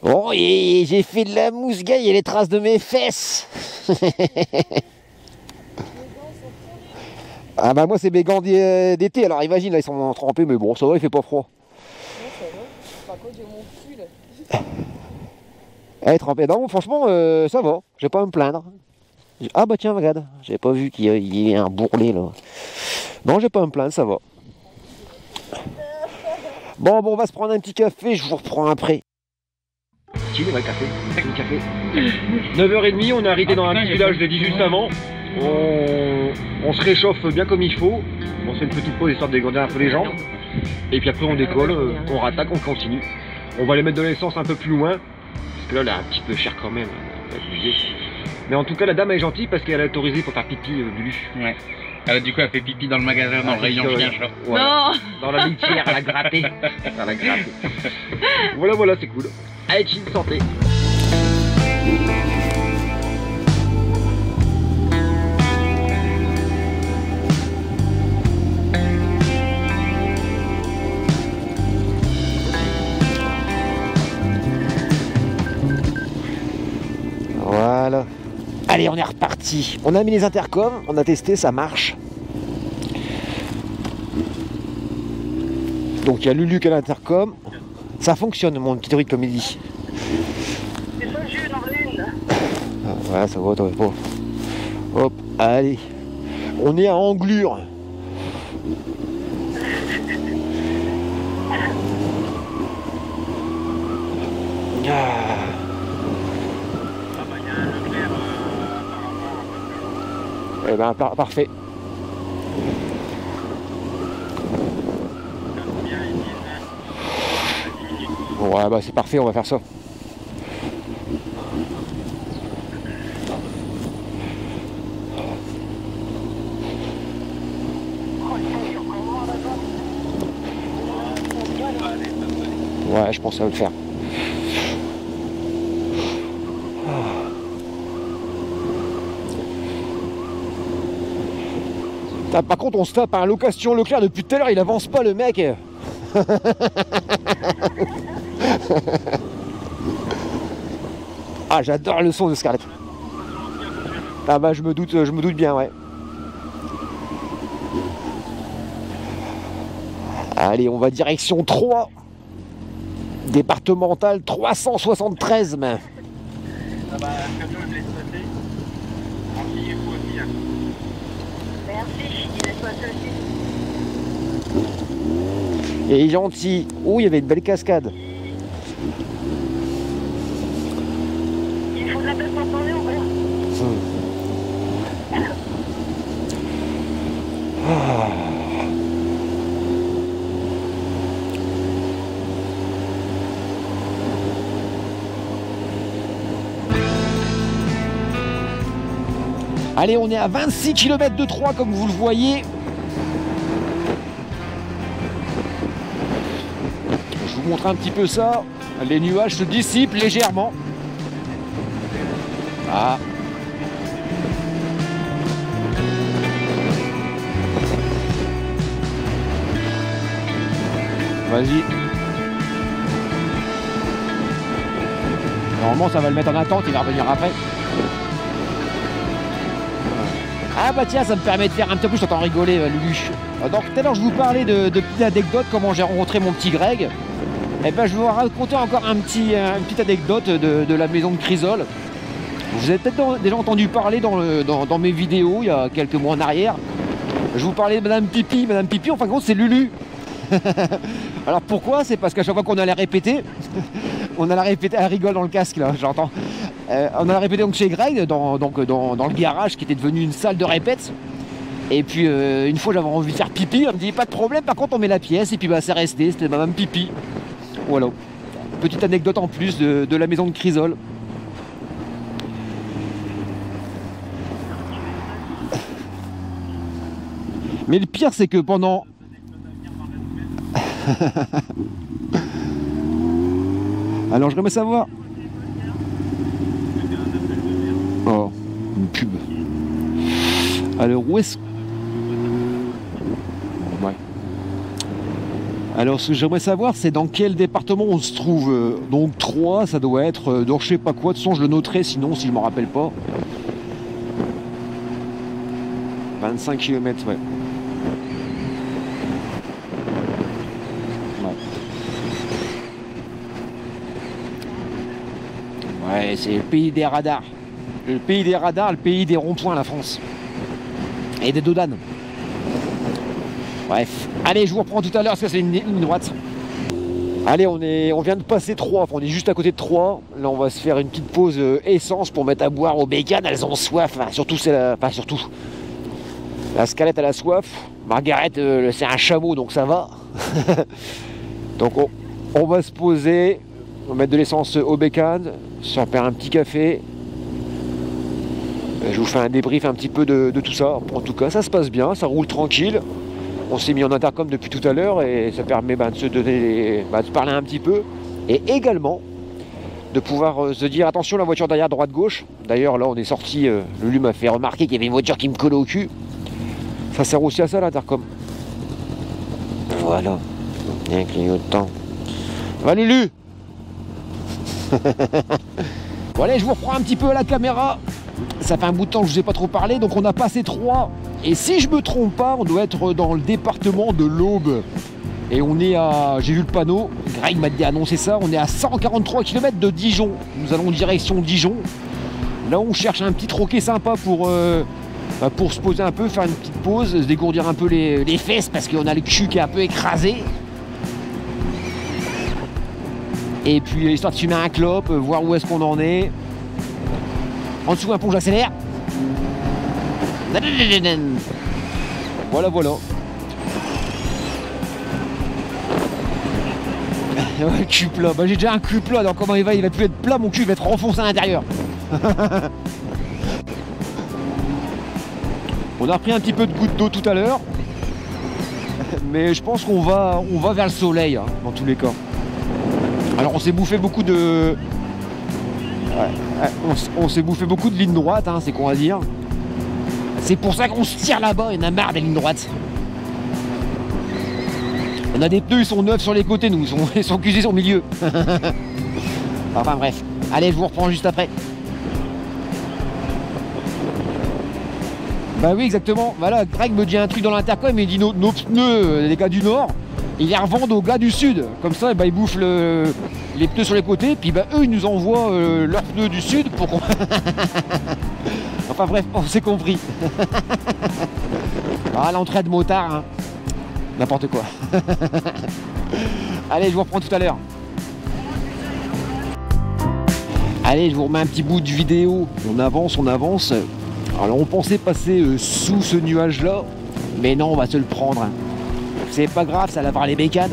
S4: Bon, et j'ai fait de la mousse, gars, il y a les traces de mes fesses. Ah bah moi c'est mes gants d'été, alors imagine là ils sont trempés, mais bon ça va, il fait pas froid.
S5: Non, ça va. Par contre, j'ai mon cul là.
S4: Eh, trempé, non, franchement ça va, je vais pas me plaindre. Ah bah tiens, regarde, j'avais pas vu qu'il y ait un bourrelet là. Non, je vais pas me plaindre, ça va. Bon, on va se prendre un petit café, je vous reprends après. Si, le café. 9h30, on est arrivé dans un petit village de 10 juste avant. On se réchauffe bien comme il faut. On se fait une petite pause histoire de dégourdir un peu les jambes. Et puis après on décolle, on rattaque, on continue. On va aller mettre de l'essence un peu plus loin. Parce que là, elle est un petit peu cher quand même. Mais en tout cas, la dame est gentille parce qu'elle a autorisé pour faire pipi Lulu.
S1: Ouais. Alors, du coup, elle fait pipi dans le magasin, dans le rayon chien chat.
S4: Voilà. Dans la litière, elle a gratté. Elle a gratté. Voilà, c'est cool. Allez, chill, santé. Voilà. Allez, on est reparti. On a mis les intercoms, on a testé, ça marche. Donc il y a Lulu qui a l'intercom. Ça fonctionne, mon petit druide, comme il dit.
S5: C'est pas le jus, j'en veux une.
S4: Ah, ouais, ça va, t'en pas. Hop, allez. On est à Anglure. Eh ben, parfait. Ouais, bah c'est parfait, on va faire ça. Ouais, je pense que ça va le faire. Ah, par contre, on se tape à location Leclerc depuis tout à l'heure, il avance pas le mec. Ah, j'adore le son de Scarlett. Ah bah je me doute bien, ouais. Allez, on va direction 3. Départemental 373 même.
S5: Merci, il est pas ceci.
S4: Et gentil. Oh, il y avait une belle cascade.
S6: Il faut de la place pour parler ou rien?
S4: Allez, on est à 26 km de Troyes, comme vous le voyez. Je vous montre un petit peu ça. Les nuages se dissipent légèrement. Ah. Vas-y. Normalement, ça va le mettre en attente, il va revenir après. Ah bah tiens, ça me permet de faire un petit peu, je t'entends rigoler, Lulu. Donc tout à l'heure, je vous parlais de petites anecdotes, comment j'ai rencontré mon petit Greg. Et ben je vais vous raconter encore une petite anecdote de la maison de Crisol. Vous avez peut-être déjà entendu parler dans mes vidéos, il y a quelques mois en arrière. Je vous parlais de Madame Pipi. Madame Pipi, en fin de compte, c'est Lulu. Alors pourquoi? C'est parce qu'à chaque fois qu'on allait répéter, elle rigole dans le casque là, j'entends. On a répété donc chez Greg, dans le garage qui était devenu une salle de répète. Et puis une fois j'avais envie de faire pipi, elle me dit pas de problème, par contre on met la pièce, et puis bah c'est resté, c'était Madame Pipi. Voilà. Petite anecdote en plus de la maison de Crisol. Mais le pire c'est que pendant... Alors j'aimerais savoir... Oh, une pub. Alors où est-ce... Ouais. Alors ce que j'aimerais savoir, c'est dans quel département on se trouve. Donc 3, ça doit être dans je sais pas quoi. De toute façon, je le noterai sinon, si je me rappelle pas. 25 km, ouais. Ouais, c'est le pays des radars. Le pays des radars, le pays des ronds-points, la France. Et des dodanes. Bref. Allez, je vous reprends tout à l'heure parce que c'est une ligne droite. Allez, on vient de passer Troyes. Enfin, on est juste à côté de Troyes. Là, on va se faire une petite pause essence pour mettre à boire aux bécanes. Elles ont soif. Enfin, surtout, surtout. La Scalette, elle a soif. Margaret, c'est un chameau, donc ça va. Donc, on va se poser. On va mettre de l'essence aux bécanes. Se faire un petit café. Je vous fais un débrief un petit peu de tout ça. En tout cas, ça se passe bien, ça roule tranquille. On s'est mis en intercom depuis tout à l'heure et ça permet de se donner, de parler un petit peu. Et également de pouvoir se dire attention la voiture derrière, droite-gauche. D'ailleurs là on est sorti, Lulu m'a fait remarquer qu'il y avait une voiture qui me collait au cul. Ça sert aussi à ça l'intercom. Voilà. Bien clignotant. Va Lulu. Bon allez, je vous reprends un petit peu à la caméra. Ça fait un bout de temps que je vous ai pas trop parlé, donc on a passé 3. Et si je me trompe pas, on doit être dans le département de l'Aube. Et on est à... J'ai vu le panneau, Greg m'a annoncé ça, on est à 143 km de Dijon. Nous allons direction Dijon. Là on cherche un petit troquet sympa pour se poser un peu, faire une petite pause, se dégourdir un peu les fesses parce qu'on a le cul qui est un peu écrasé. Et puis histoire de fumer un clope, voir où est-ce qu'on en est. En dessous un pont, j'accélère. Voilà, voilà. Ouais, cul plat. Bah, j'ai déjà un cul plat, donc comment il va plus être plat, mon cul va être enfoncé à l'intérieur. On a repris un petit peu de goutte d'eau tout à l'heure. Mais je pense qu'on va vers le soleil, hein, dans tous les cas. Alors on s'est bouffé beaucoup de... on s'est bouffé beaucoup de lignes droites, hein, c'est qu'on va dire. C'est pour ça qu'on se tire là-bas, il y en a marre des lignes droites. On a des pneus, ils sont neufs sur les côtés, nous, ils sont cuisés au milieu. Enfin bref, allez, je vous reprends juste après. Bah oui, exactement, voilà, Greg me dit un truc dans l'intercom, il dit nos pneus, les gars du Nord, ils les revendent aux gars du Sud. Comme ça, bah, ils bouffent les pneus sur les côtés, puis bah, eux, ils nous envoient leurs pneus du Sud pour qu'on... Enfin bref, on s'est compris. Ah, l'entrée de motard, hein. n'importe quoi. Allez, je vous reprends tout à l'heure. Allez, je vous remets un petit bout de vidéo. On avance, on avance. Alors, on pensait passer sous ce nuage-là, mais non, on va se le prendre. Hein. C'est pas grave, ça lavera les bécanes.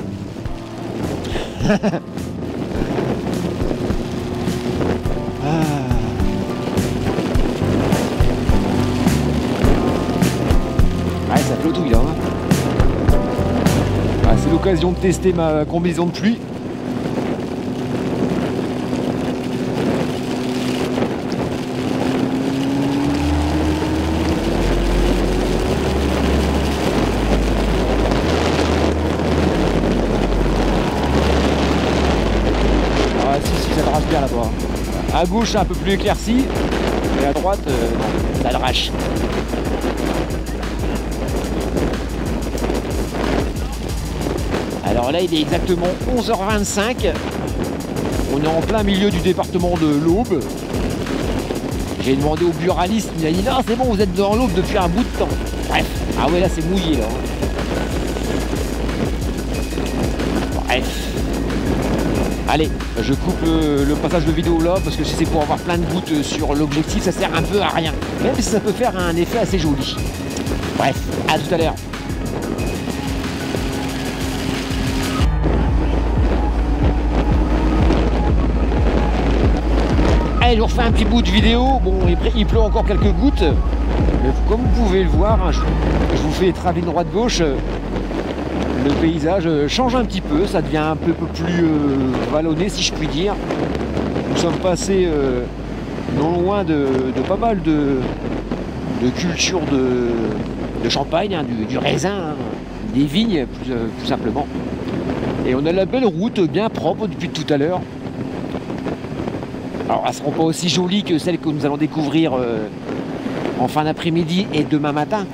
S4: Ouais, ça flottouille là. Hein. Ah, c'est l'occasion de tester ma combinaison de pluie. Ah si, ça drache bien là-bas. À gauche, c'est un peu plus éclairci. Et à droite, non, ça drache. Alors là, il est exactement 11h25. On est en plein milieu du département de l'Aube. J'ai demandé au buraliste, il m'a dit non, c'est bon, vous êtes dans l'Aube depuis un bout de temps. Bref, ah ouais, là c'est mouillé là. Bref. Allez, je coupe le passage de vidéo là parce que si c'est pour avoir plein de gouttes sur l'objectif, ça sert un peu à rien. Même si ça peut faire un effet assez joli. Bref, à tout à l'heure. Allez, je vous refais un petit bout de vidéo. Bon, il pleut encore quelques gouttes. Mais comme vous pouvez le voir, hein, je vous fais travelling droite-gauche. Le paysage change un petit peu. Ça devient un peu plus vallonné, si je puis dire. Nous sommes passés non loin de pas mal de cultures de champagne, hein, du raisin, hein, des vignes, plus simplement. Et on a la belle route bien propre depuis tout à l'heure. Alors, elles ne seront pas aussi jolies que celles que nous allons découvrir en fin d'après-midi et demain matin.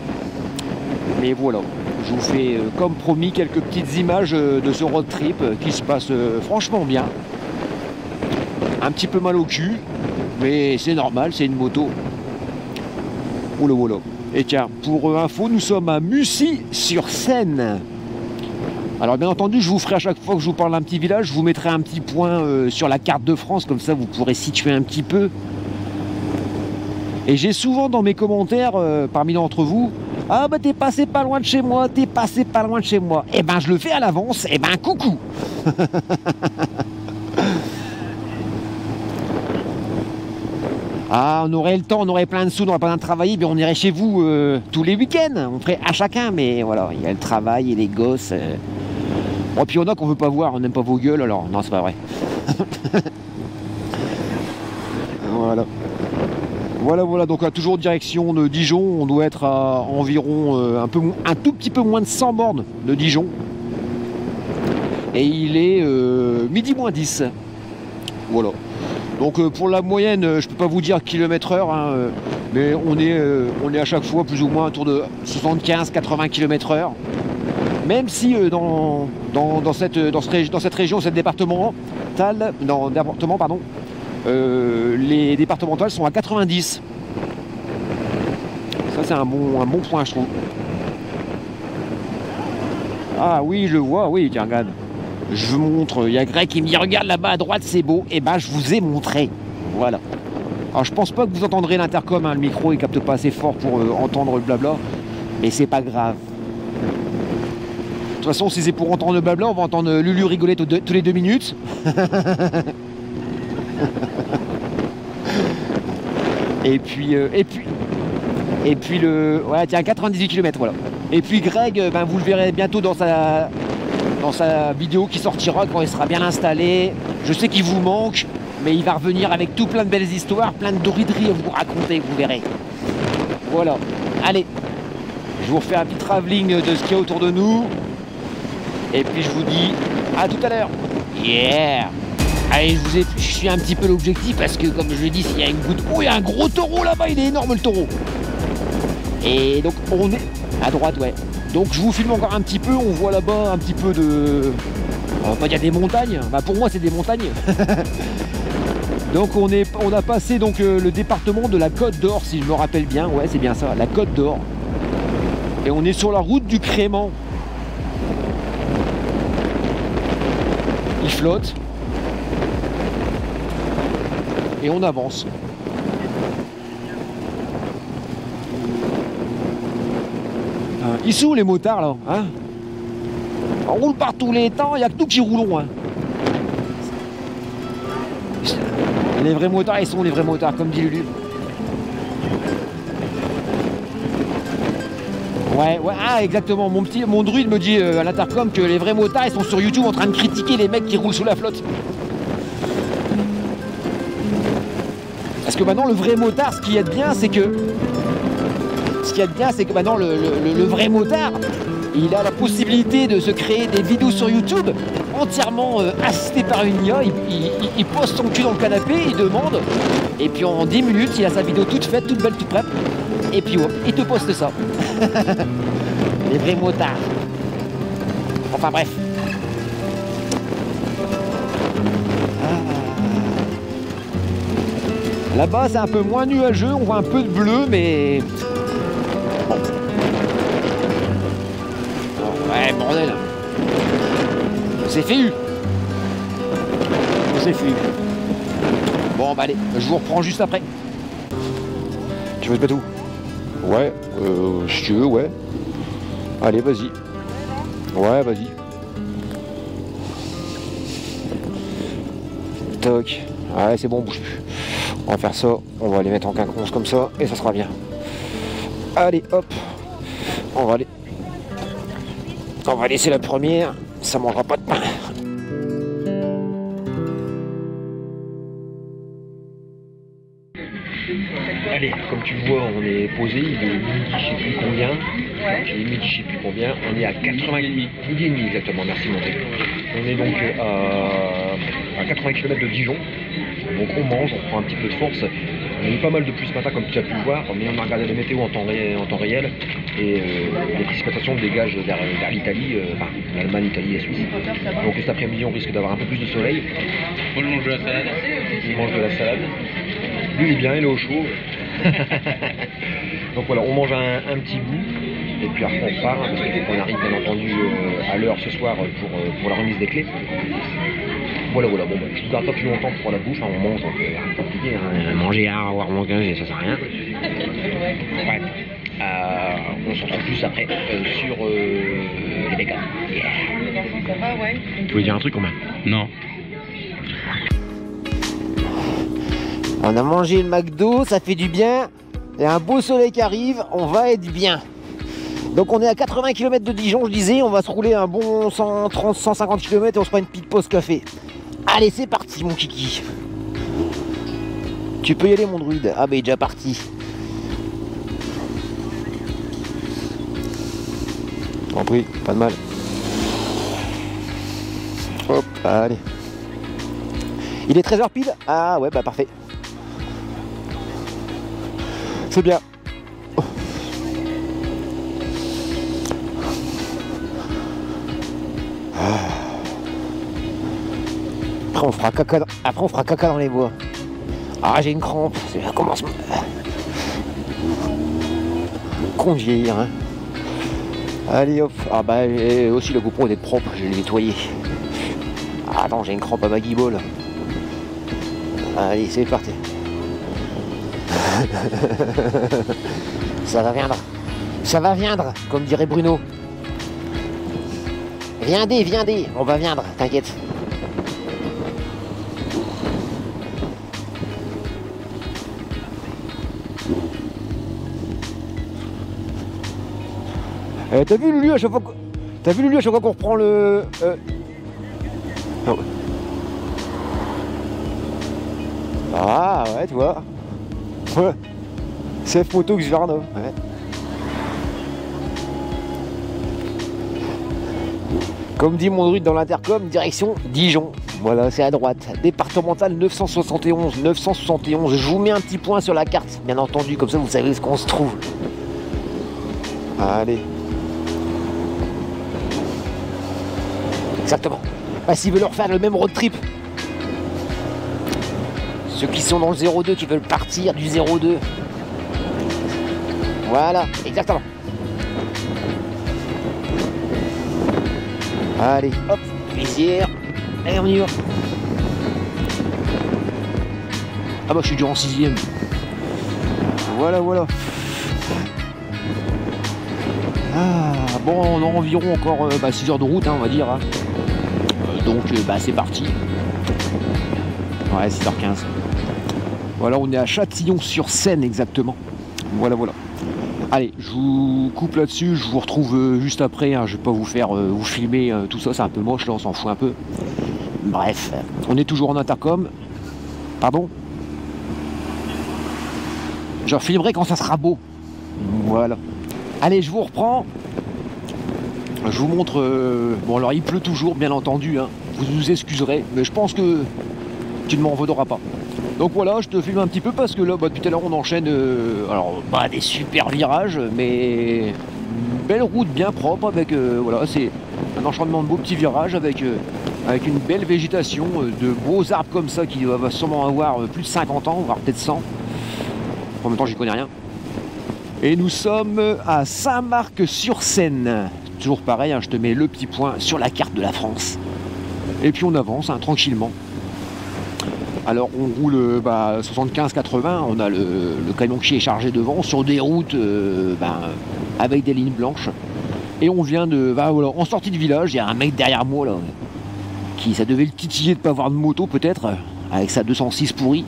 S4: Mais voilà, je vous fais, comme promis, quelques petites images de ce road trip qui se passe franchement bien. Un petit peu mal au cul, mais c'est normal, c'est une moto. Oula, oula. Et tiens, pour info, nous sommes à Mussy-sur-Seine. Alors bien entendu, je vous ferai à chaque fois que je vous parle d'un petit village, je vous mettrai un petit point sur la carte de France, comme ça vous pourrez situer un petit peu. Et j'ai souvent dans mes commentaires, parmi d'entre vous, « Ah bah t'es passé pas loin de chez moi, t'es passé pas loin de chez moi. » Eh ben je le fais à l'avance, eh ben coucou. Ah, on aurait le temps, on aurait plein de sous, on n'aurait pas besoin de travailler, mais on irait chez vous tous les week-ends, on ferait à chacun, mais voilà, il y a le travail et les gosses. Bon, puis il y en a qu'on veut pas voir, on n'aime pas vos gueules, alors non, c'est pas vrai. Voilà. Voilà, donc toujours direction de Dijon, on doit être à environ un tout petit peu moins de 100 bornes de Dijon. Et il est midi moins 10. Voilà. Donc pour la moyenne, je peux pas vous dire kilomètre/heure, hein, mais on est à chaque fois plus ou moins autour de 75-80 km/h. Même si dans cette région, cet département, les départementales sont à 90. Ça c'est un bon point, je trouve. Ah oui, je le vois, oui, tiens, regarde. Je vous montre, il y a Greg qui me dit regarde là-bas à droite, c'est beau. Et ben je vous ai montré. Voilà. Alors je pense pas que vous entendrez l'intercom, hein, le micro il capte pas assez fort pour entendre le blabla. Mais c'est pas grave. De toute façon, si c'est pour entendre le blabla, on va entendre Lulu rigoler tous les 2 minutes. et puis le... Ouais, tiens, 98 km, voilà. Et puis Greg, ben, vous le verrez bientôt dans sa vidéo qui sortira quand il sera bien installé. Je sais qu'il vous manque, mais il va revenir avec tout plein de belles histoires, plein de dorideries à vous raconter, vous verrez. Voilà. Allez, je vous refais un petit travelling de ce qu'il y a autour de nous. Et puis je vous dis à tout à l'heure. Yeah. Allez, je suis un petit peu l'objectif parce que comme je l'ai dit, s'il y a une goutte... Oh, il y a un gros taureau là-bas, il est énorme le taureau. Et donc on est à droite, ouais. Donc je vous filme encore un petit peu, on voit là-bas un petit peu de... On va pas dire des montagnes, bah pour moi c'est des montagnes. Donc on a passé donc le département de la Côte d'Or, si je me rappelle bien, ouais c'est bien ça, la Côte d'Or. Et on est sur la route du Crément. il flotte. Et on avance. Ils sont où les motards là, hein? On roule par tous les temps, il n'y a que nous qui roulons, hein. Les vrais motards, ils sont les vrais motards, comme dit Lulu. Ouais, ah exactement, mon druide me dit à l'intercom que les vrais motards, ils sont sur YouTube en train de critiquer les mecs qui roulent sous la flotte. Parce que maintenant, le vrai motard, ce qu'il y a de bien, c'est que... maintenant, le vrai motard, il a la possibilité de se créer des vidéos sur YouTube entièrement assistées par une IA. Il pose son cul dans le canapé, il demande, et puis en 10 minutes, il a sa vidéo toute faite, toute belle, toute prête, et puis hop, il te poste ça. Les vrais motards. Enfin bref. Là-bas, c'est un peu moins nuageux, on voit un peu de bleu, mais... Ouais, bordel. C'est fait. C'est fait. Bon, bah allez, je vous reprends juste après. Tu veux te mettre où? Ouais, si tu veux, ouais. Allez, vas-y. Ouais, vas-y. Toc. Ouais, c'est bon, bouge plus. On va faire ça, on va les mettre en quinconce comme ça, et ça sera bien. Allez, hop. On va laisser la première, ça mangera pas de pain. Allez, comme tu le vois, on est posé, il est midi, je sais plus combien. Il est midi, je sais plus combien. On est à 80 midi et demi exactement, merci Monté. On est donc à 80 km de Dijon. Donc on mange, on prend un petit peu de force. On a eu pas mal de pluie ce matin comme tu as pu le voir, mais on a regardé la météo en temps réel et les précipitations dégagent vers l'Italie, enfin l'Allemagne, l'Italie et la Suisse. Donc cet après-midi on risque d'avoir un peu plus de soleil.
S1: On mange de la salade.
S4: Il mange de la salade. Lui il est bien, il est au chaud. Donc voilà, on mange un petit bout et puis après on part parce qu'il faut qu'on arrive bien entendu à l'heure ce soir pour la remise des clés. Voilà, bon bah, je ne garde pas plus longtemps pour la bouffe, hein, on mange, donc rien de compliqué, hein, manger à avoir mangé, ça sert à rien. Ouais. On se retrouve plus après sur les véganes. Yeah.
S5: Ça va, ouais.
S4: Tu veux dire un truc quand même?
S1: Non.
S7: On a mangé le McDo, ça fait du bien. Il y a un beau soleil qui arrive, on va être bien. Donc on est à 80 km de Dijon, je disais, on va se rouler un bon 130-150 km et on se prend une petite pause café. Allez, c'est parti mon kiki. Tu peux y aller mon druide. Ah bah il est déjà parti. En prie, pas de mal. Hop, allez. Il est 13h pile? Ah ouais, bah parfait. C'est bien. Après on fera caca dans les bois. Ah j'ai une crampe, c'est un commencement. Con de vieillir hein. Allez hop. Ah bah aussi le GoPro d'être propre, je l'ai nettoyé. Ah attends, j'ai une crampe à ma guibole. Allez c'est parti. Ça va viendre. Ça va viendre, comme dirait Bruno. Viendez, on va viendre, t'inquiète. T'as vu Lulu à chaque fois qu'on reprend le... Oh. Ah ouais tu vois. Ouais. C'est photo que je verrai. Ouais. Comme dit mon druide dans l'intercom, direction Dijon. Voilà, c'est à droite. Départementale 971. Je vous mets un petit point sur la carte, bien entendu, comme ça vous savez ce qu'on se trouve. Allez. Exactement. Ah, s'ils veulent refaire le même road trip. Ceux qui sont dans le 02 qui veulent partir du 02. Voilà, exactement. Allez, hop, visière. Allez, on y va. Ah bah je suis déjà en 6ème. Voilà, voilà. Ah, bon, on a environ encore 6 heures de route, hein, on va dire. Hein. Donc c'est parti. Ouais, 6h15. Voilà, on est à Châtillon-sur-Seine exactement. Voilà, voilà. Allez, je vous coupe là-dessus, je vous retrouve juste après. Hein. Je vais pas vous faire vous filmer tout ça, c'est un peu moche là, on s'en fout un peu. Bref, on est toujours en intercom. Pardon? Je filmerai quand ça sera beau. Voilà. Allez, je vous reprends. Je vous montre... bon, alors il pleut toujours, bien entendu. Hein. Vous nous excuserez, mais je pense que tu ne m'en voudras pas. Donc voilà, je te filme un petit peu parce que là, depuis tout à l'heure, on enchaîne des super virages, mais une belle route bien propre avec... voilà, c'est un enchaînement de beaux petits virages avec une belle végétation, de beaux arbres comme ça qui va sûrement avoir plus de 50 ans, voire peut-être 100. En même temps, j'y connais rien. Et nous sommes à Saint-Marc-sur-Seine. Toujours pareil, hein, je te mets le petit point sur la carte de la France. Et puis on avance tranquillement. Alors on roule 75-80, on a le camion qui est chargé devant sur des routes avec des lignes blanches. Et on vient de... voilà, en sortie de village, il y a un mec derrière moi là, qui ça devait le titiller de ne pas avoir de moto peut-être, avec sa 206 pourrie.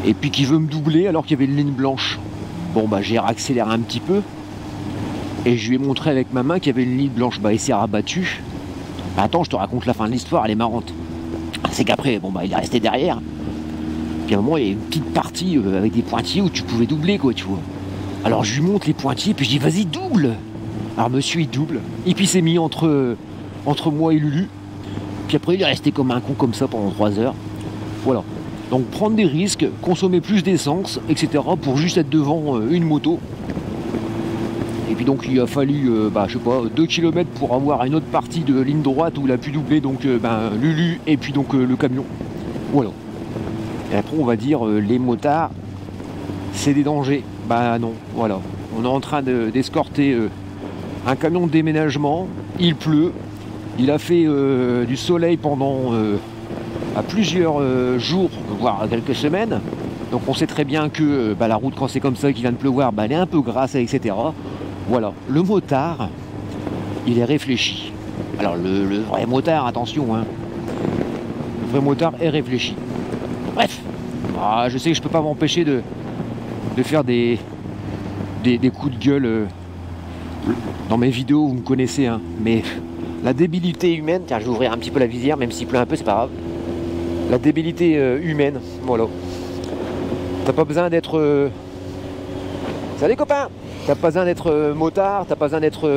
S7: Et puis qui veut me doubler alors qu'il y avait une ligne blanche. Bon j'ai accéléré un petit peu. Et je lui ai montré avec ma main qu'il y avait une ligne blanche. Il s'est rabattu. Attends, je te raconte la fin de l'histoire, elle est marrante. C'est qu'après, il est resté derrière. Puis à un moment, il y a une petite partie avec des pointillés où tu pouvais doubler, quoi, tu vois. Alors je lui montre les pointillés, puis je dis, vas-y, double. Alors monsieur, il double. Et puis il s'est mis entre moi et Lulu. Puis après, il est resté comme un con comme ça pendant 3 heures. Voilà. Donc prendre des risques, consommer plus d'essence, etc. pour juste être devant une moto. Et puis donc il a fallu, je sais pas, 2 km pour avoir une autre partie de ligne droite où il a pu doubler donc Lulu et puis donc le camion. Voilà. Et après on va dire les motards, c'est des dangers. Non, voilà. On est en train d'escorter un camion de déménagement, il pleut, il a fait du soleil pendant à plusieurs jours, voire quelques semaines. Donc on sait très bien que la route quand c'est comme ça qu'il vient de pleuvoir, elle est un peu grasse, etc. Voilà, le motard, il est réfléchi. Alors le vrai motard, attention, hein. Le vrai motard est réfléchi. Bref, je sais que je peux pas m'empêcher de faire des coups de gueule dans mes vidéos, vous me connaissez, hein. Mais la débilité humaine, tiens, je vais ouvrir un petit peu la visière, même s'il pleut un peu, c'est pas grave. La débilité humaine, voilà. T'as pas besoin d'être... Salut copains! T'as pas besoin d'être motard, t'as pas besoin d'être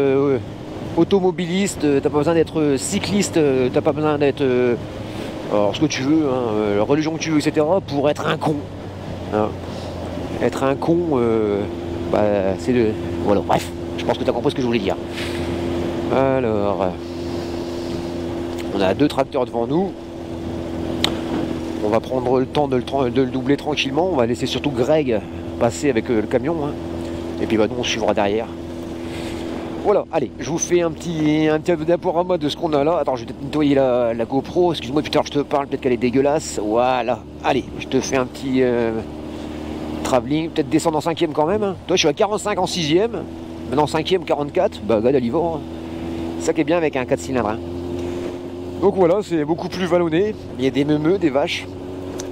S7: automobiliste, t'as pas besoin d'être cycliste, t'as pas besoin d'être... alors ce que tu veux, hein, la religion que tu veux, etc. pour être un con. Hein. Être un con, c'est le... Voilà, bref, je pense que t'as compris ce que je voulais dire. Alors... on a 2 tracteurs devant nous. On va prendre le temps de le doubler tranquillement. On va laisser surtout Greg passer avec le camion. Hein. Et puis nous on suivra derrière. Voilà, allez, je vous fais un petit diaporama de ce qu'on a là. Attends, je vais peut-être nettoyer la GoPro. Excuse-moi, putain, je te parle, peut-être qu'elle est dégueulasse. Voilà, allez, je te fais un petit travelling. Peut-être descendre en 5ème quand même. Hein. Toi, je suis à 45 en 6ème. Maintenant 5ème, 44. Regarde, elle y va. Hein. C'est ça qui est bien avec un 4 cylindres. Hein. Donc voilà, c'est beaucoup plus vallonné. Il y a des meumeux, des vaches.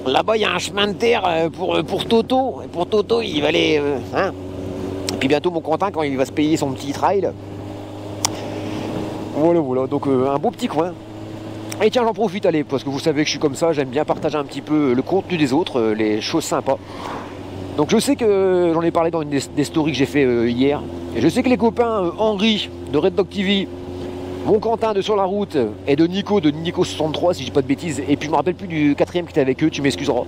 S7: Là-bas, il y a un chemin de terre pour Toto. Et pour Toto, il va aller... hein. Et puis bientôt, mon Quentin, quand il va se payer son petit trail. Voilà, voilà. Donc, un beau petit coin. Et tiens, j'en profite, allez, parce que vous savez que je suis comme ça. J'aime bien partager un petit peu le contenu des autres, les choses sympas. Donc, je sais que j'en ai parlé dans une des stories que j'ai fait hier. Et je sais que les copains Henri de Red Dog TV, mon Quentin de Sur la Route et de Nico63 si je dis pas de bêtises, et puis je me rappelle plus du 4ème qui était avec eux, tu m'excuseras.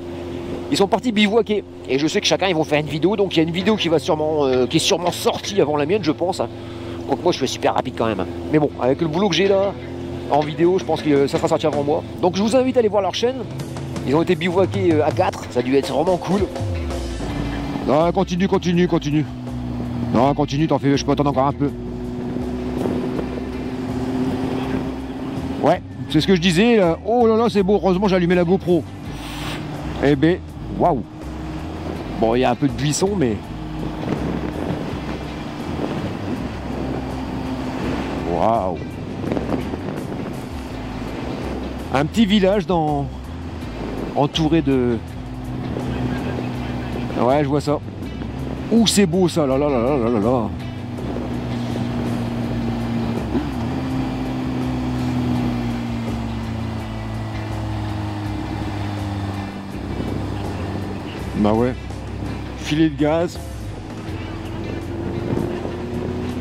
S7: Ils sont partis bivouaquer et je sais que chacun ils vont faire une vidéo, donc il y a une vidéo qui va sûrement qui est sûrement sortie avant la mienne, je pense. Donc moi je fais super rapide quand même. Mais bon, avec le boulot que j'ai là en vidéo, je pense que ça sera sorti avant moi. Donc je vous invite à aller voir leur chaîne. Ils ont été bivouaqués à 4, ça a dû être vraiment cool.
S4: Non, continue. Non, continue, t'en fais, je peux attendre encore un peu. Ouais, c'est ce que je disais. Là. Oh là là, c'est beau. Heureusement, j'ai allumé la GoPro. Eh ben, waouh. Bon, il y a un peu de buisson, mais... Waouh. Un petit village entouré de... Ouais, je vois ça. Ouh, c'est beau ça, là là là là là là. Bah ouais. Filet de gaz.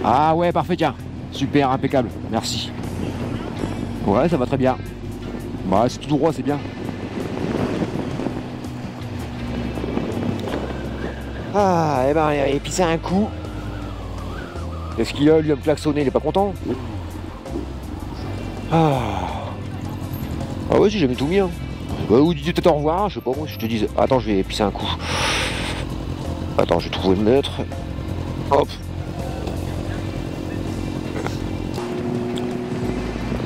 S4: Ah ouais, parfait, tiens. Super, impeccable, merci. Ouais, ça va très bien. Bah, c'est tout droit, c'est bien. Ah, et ben, et puis c'est un coup. Qu'est-ce qu'il a, lui, à me klaxonner, il est pas content. Ah. Ah ouais, si, j'ai mis tout mis, hein. Bah, ou dis peut-être au revoir, je sais pas, moi, je te dis. Attends, je vais pisser un coup. Attends, je vais trouver le neutre. Hop.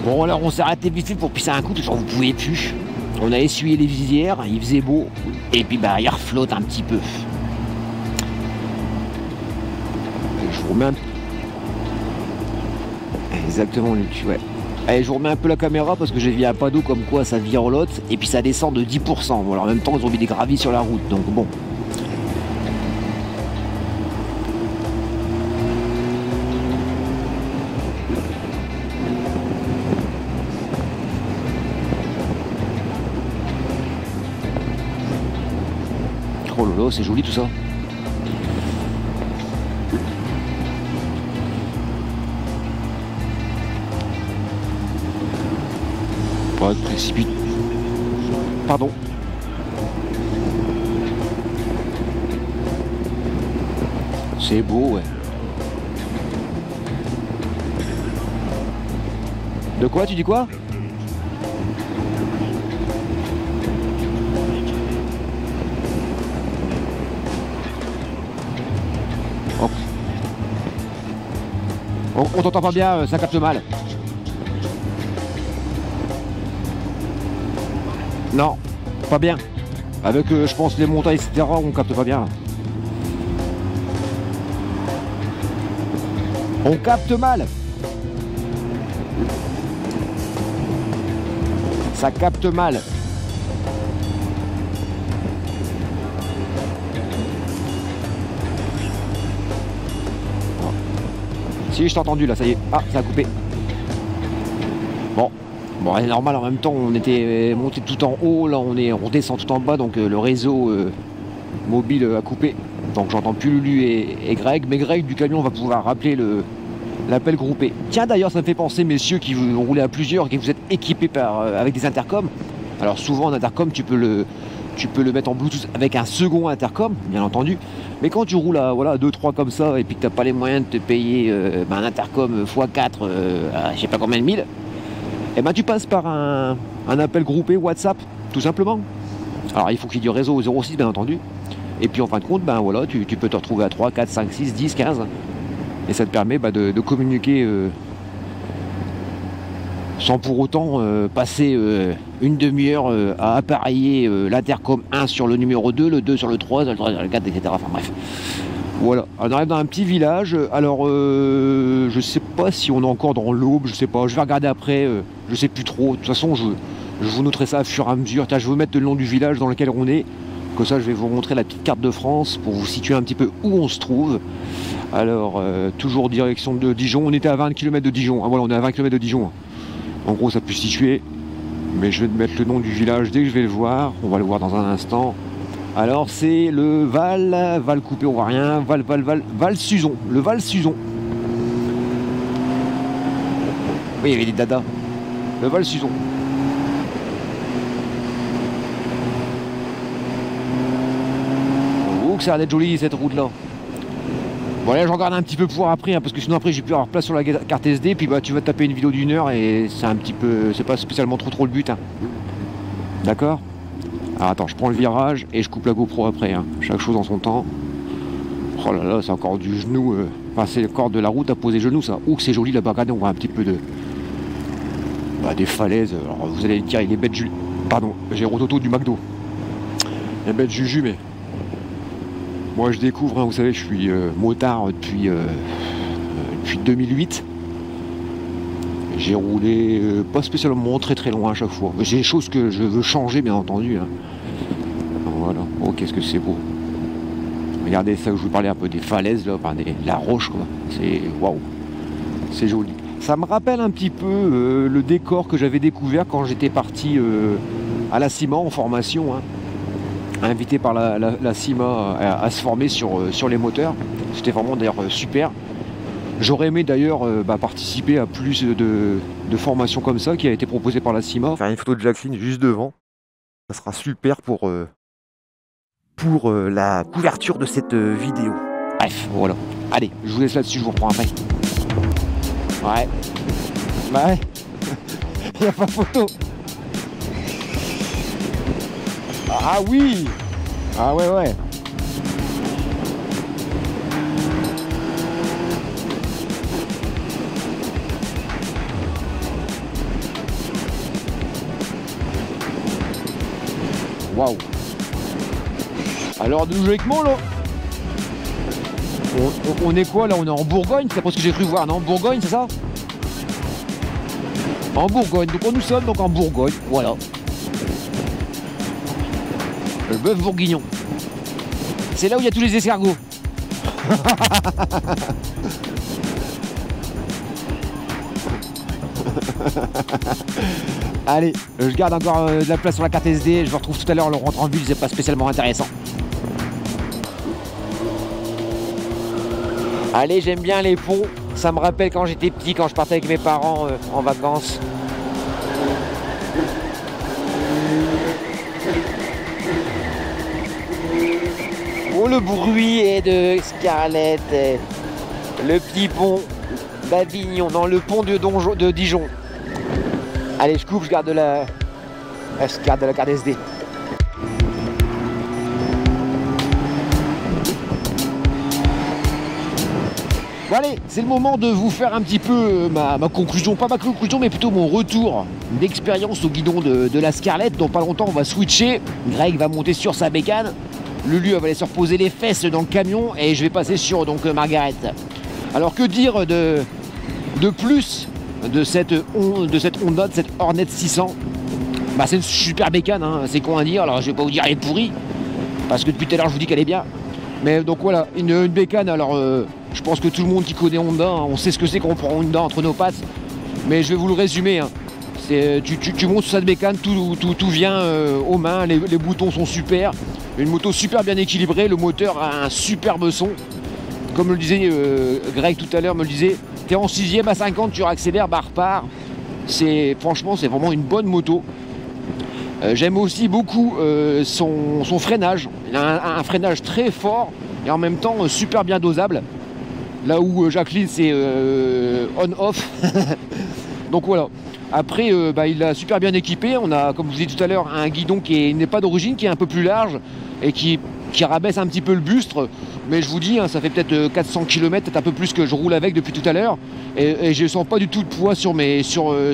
S4: Bon, alors on s'est arrêté vite fait pour pisser un coup, parce qu'on ne pouvait plus. On a essuyé les visières, il faisait beau, et puis bah il reflotte un petit peu. Je vous remets un... Exactement, Luc, ouais. Allez, je vous remets un peu la caméra parce que j'ai vu un panneau comme quoi ça virelotte, et puis ça descend de 10%. Bon, alors en même temps, ils ont mis des graviers sur la route, donc bon. Oh là là, c'est joli tout ça. Pas de précipite. Pardon. C'est beau, ouais. De quoi, tu dis quoi? On t'entend pas bien, ça capte mal. Non, pas bien. Avec, je pense, les montagnes, etc., on capte pas bien. On capte mal. Ça capte mal. Si, je t'ai entendu là, ça y est. Ah, ça a coupé. Bon, c'est normal, en même temps, on était monté tout en haut, là, on descend tout en bas, donc le réseau mobile a coupé. Donc j'entends plus Lulu et Greg, mais Greg du camion va pouvoir rappeler l'appel groupé. Tiens, d'ailleurs, ça me fait penser, messieurs, qui vous roulez à plusieurs, qui vous êtes équipés avec des intercoms. Alors souvent, un intercom, tu peux le mettre en Bluetooth avec un second intercom, bien entendu. Mais quand tu roules à voilà, 2-3 comme ça, et puis que tu n'as pas les moyens de te payer un intercom x4 à je sais pas combien de mille, et ben tu passes par un appel groupé WhatsApp, tout simplement. Alors il faut qu'il y ait du réseau au 06, bien entendu. Et puis en fin de compte, ben voilà, tu peux te retrouver à 3, 4, 5, 6, 10, 15. Et ça te permet de communiquer sans pour autant passer une demi-heure à appareiller l'intercom 1 sur le numéro 2, le 2 sur le 3, le 3 sur le 4, etc. Enfin bref. Voilà, on arrive dans un petit village. Alors je sais pas si on est encore dans l'aube, je sais pas, je vais regarder après, je sais plus trop. De toute façon, je vous noterai ça au fur et à mesure. Tiens, je vais vous mettre le nom du village dans lequel on est. Comme ça, je vais vous montrer la petite carte de France pour vous situer un petit peu où on se trouve. Alors, toujours direction de Dijon. On était à 20 km de Dijon. Ah voilà, on est à 20 km de Dijon. En gros, ça peut se situer. Mais je vais te mettre le nom du village dès que je vais le voir. On va le voir dans un instant. Alors, c'est le Val coupé, on voit rien. Val-Suzon. Le Val-Suzon. Oui, il y avait des dadas. Le Val-Suzon. Oh, que ça a l'air d'être joli cette route là. Bon là je regarde un petit peu pour voir après, hein, parce que sinon après j'ai pu avoir place sur la carte SD, puis bah tu vas taper une vidéo d'1 heure et c'est un petit peu, c'est pas spécialement trop le but. Hein. D'accord. Alors attends, je prends le virage et je coupe la GoPro après, hein. Chaque chose en son temps. Oh là là, c'est encore du genou, enfin c'est encore de la route à poser genou ça. Oh que c'est joli là-bas, regardez, on voit un petit peu des falaises. Alors vous allez dire, il est bête pardon, j'ai rototo du McDo. Il est bête Juju, mais moi je découvre, hein, vous savez, je suis motard depuis 2008. J'ai roulé pas spécialement très loin à chaque fois. J'ai des choses que je veux changer, bien entendu. Hein. Voilà. Oh, qu'est-ce que c'est beau. Regardez ça, je vous parlais un peu des falaises, là, enfin, la roche, quoi. C'est waouh. C'est joli. Ça me rappelle un petit peu le décor que j'avais découvert quand j'étais parti à la CIMA en formation. Hein. Invité par la CIMA à se former sur les moteurs. C'était vraiment d'ailleurs super. J'aurais aimé d'ailleurs participer à plus de formations comme ça qui a été proposée par la CIMA. Faire une photo de Jacqueline juste devant, ça sera super pour la couverture de cette vidéo. Bref, voilà. Allez, je vous laisse là-dessus, je vous reprends après. Ouais. Bah ouais. Il n'y a pas photo. Ah oui. Ah ouais. Waouh. Alors logiquement là, on est quoi là? On est en Bourgogne, c'est pas ce que j'ai cru voir, non? En Bourgogne, c'est ça? En Bourgogne, donc nous sommes donc en Bourgogne, voilà. Le bœuf bourguignon. C'est là où il y a tous les escargots. Allez, je garde encore de la place sur la carte SD. Je vous retrouve tout à l'heure, le rentre en ville, c'est pas spécialement intéressant. Allez, j'aime bien les ponts. Ça me rappelle quand j'étais petit, quand je partais avec mes parents en vacances. Oh, le bruit est de Scarlett. Le petit pont d'Avignon, non, le pont de Dijon. Allez, je coupe, je garde de la carte SD. Bon allez, c'est le moment de vous faire un petit peu ma conclusion, pas ma conclusion, mais plutôt mon retour d'expérience au guidon de la Scarlett. Dans pas longtemps, on va switcher. Greg va monter sur sa bécane. Lulu va aller se reposer les fesses dans le camion et je vais passer sur donc Margaret. Alors que dire de plus de cette Honda, de cette Hornet 600? Bah c'est une super bécane, hein, c'est con à dire. Alors je vais pas vous dire elle est pourrie, parce que depuis tout à l'heure je vous dis qu'elle est bien. Mais donc voilà, une bécane. Alors je pense que tout le monde qui connaît Honda, hein, on sait ce que c'est qu'on prend Honda entre nos pattes. Mais je vais vous le résumer. Hein. Tu montes sur cette bécane, tout vient aux mains, les boutons sont super. Une moto super bien équilibrée, le moteur a un superbe son. Comme le disait Greg tout à l'heure, me le disait, t'es en 6ème à 50, tu accélères, bah repart. Franchement, c'est vraiment une bonne moto. J'aime aussi beaucoup son freinage. Il a un freinage très fort et en même temps super bien dosable. Là où Jacqueline c'est on-off. Donc voilà. Après, il l'a super bien équipé. On a, comme je vous disais tout à l'heure, un guidon qui n'est pas d'origine, qui est un peu plus large et qui rabaisse un petit peu le bustre. Mais je vous dis, hein, ça fait peut-être 400 km, peut-être un peu plus que je roule avec depuis tout à l'heure. Et je ne sens pas du tout de poids sur mes chevilles,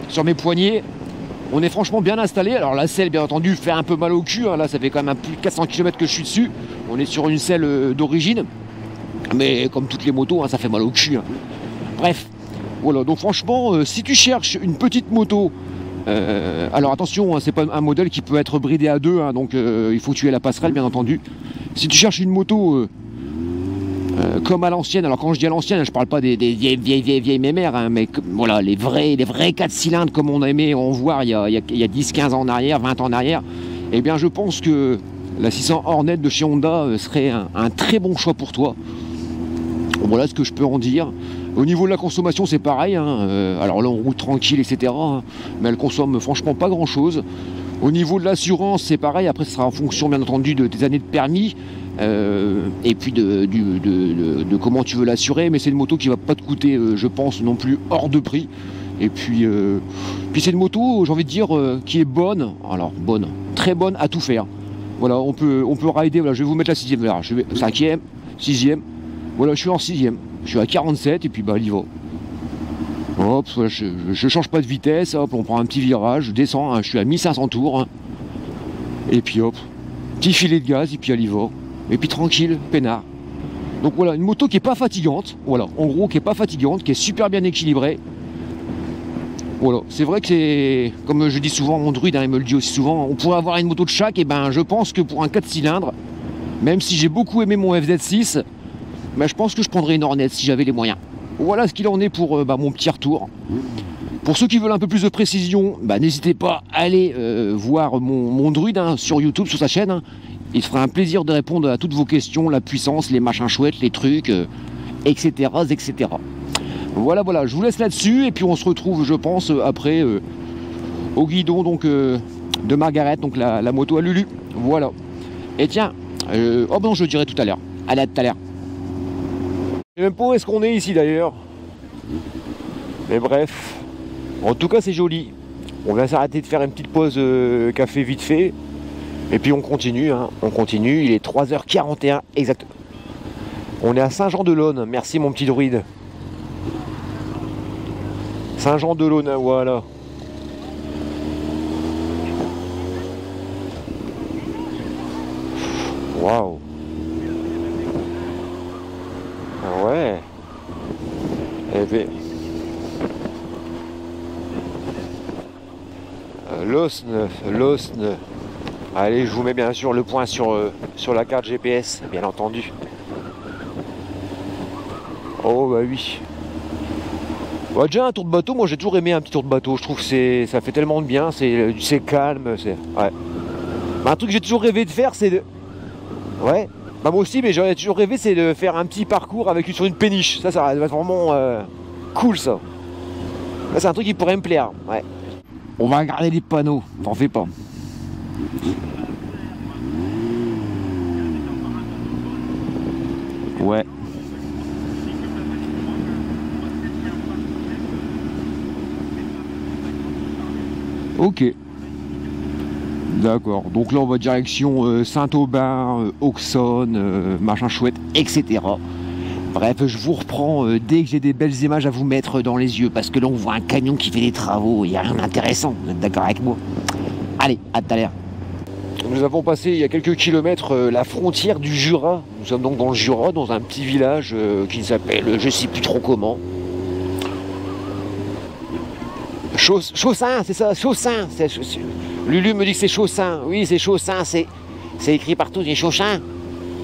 S4: sur mes poignets. On est franchement bien installé. Alors la selle, bien entendu, fait un peu mal au cul. Hein. Là, ça fait quand même plus de 400 km que je suis dessus. On est sur une selle d'origine. Mais comme toutes les motos, hein, ça fait mal au cul. Hein. Bref. Voilà, donc franchement, si tu cherches une petite moto, alors attention, hein, c'est pas un modèle qui peut être bridé à deux, hein, donc il faut tuer la passerelle, bien entendu. Si tu cherches une moto comme à l'ancienne, alors quand je dis à l'ancienne, je parle pas des vieilles mémères, hein, mais voilà, les vrais 4 cylindres comme on aimait en voir il y a 10-15 ans en arrière, 20 ans en arrière, eh bien je pense que la 600 Hornet de chez Honda serait un très bon choix pour toi. Voilà ce que je peux en dire. Au niveau de la consommation, c'est pareil. Hein. Alors là, on roule tranquille, etc. Hein. Mais elle consomme franchement pas grand-chose. Au niveau de l'assurance, c'est pareil. Après, ce sera en fonction, bien entendu, des années de permis et puis de comment tu veux l'assurer. Mais c'est une moto qui va pas te coûter, je pense, non plus hors de prix. Et puis c'est une moto, j'ai envie de dire, qui est bonne. Alors, bonne, très bonne à tout faire. Voilà, on peut rider. Voilà, je vais vous mettre la 6ème. Voilà, je vais 5ème, 6ème. Voilà, je suis en 6ème. Je suis à 47 et puis bah, il y va. Hop, je change pas de vitesse, hop, on prend un petit virage, je descends, hein, je suis à 1500 tours. Hein, et puis hop, petit filet de gaz, et puis elle y va. Et puis tranquille, peinard. Donc voilà, une moto qui est pas fatigante, voilà, en gros qui est pas fatigante, qui est super bien équilibrée. Voilà, c'est vrai que c'est, comme je dis souvent, mon druide, hein, il me le dit aussi souvent, on pourrait avoir une moto de chaque, et ben je pense que pour un 4 cylindres, même si j'ai beaucoup aimé mon FZ6, ben, je pense que je prendrais une Hornet si j'avais les moyens. Voilà ce qu'il en est pour mon petit retour. Pour ceux qui veulent un peu plus de précision, bah, n'hésitez pas à aller voir mon druide hein, sur YouTube, sur sa chaîne. Hein. Il se fera un plaisir de répondre à toutes vos questions, la puissance, les machins chouettes, les trucs, etc., etc. Voilà, voilà, je vous laisse là-dessus et puis on se retrouve, je pense, après au guidon donc, de Margaret, donc la moto à Lulu. Voilà. Et tiens, oh non, je le dirai tout à l'heure. Allez, à tout à l'heure. Je sais même pas où est-ce qu'on est ici d'ailleurs. Mais bref, en tout cas c'est joli. On va s'arrêter de faire une petite pause café vite fait. Et puis on continue, hein. On continue, il est 3h41 exactement. On est à Saint-Jean-de-Laune, merci mon petit druide. Saint-Jean-de-Laune, voilà. Waouh. Ah ouais. Eh bien. L'Osne. Allez, je vous mets bien sûr le point sur la carte GPS, bien entendu. Oh bah oui. Bah, déjà un tour de bateau, moi j'ai toujours aimé un petit tour de bateau. Je trouve que ça fait tellement de bien, c'est calme, c'est. Ouais. Bah, un truc que j'ai toujours rêvé de faire, c'est de. Ouais. Bah moi aussi, mais j'aurais toujours rêvé, c'est de faire un petit parcours sur une péniche. Ça va être vraiment cool ça. Là, c'est un truc qui pourrait me plaire. Ouais. On va regarder les panneaux, t'en fais pas. Ouais. Ok. D'accord. Donc là on va direction Saint-Aubin, Auxonne, machin chouette, etc. Bref, je vous reprends dès que j'ai des belles images à vous mettre dans les yeux, parce que là on voit un camion qui fait des travaux, il n'y a rien d'intéressant, vous êtes d'accord avec moi? Allez, à tout à l'heure. Nous avons passé il y a quelques kilomètres la frontière du Jura. Nous sommes donc dans le Jura, dans un petit village qui s'appelle, je sais plus trop comment. Chaussin, c'est ça, Chaussin. Lulu me dit que c'est Chaussin. Oui, c'est Chaussin, c'est écrit partout, c'est Chaussin.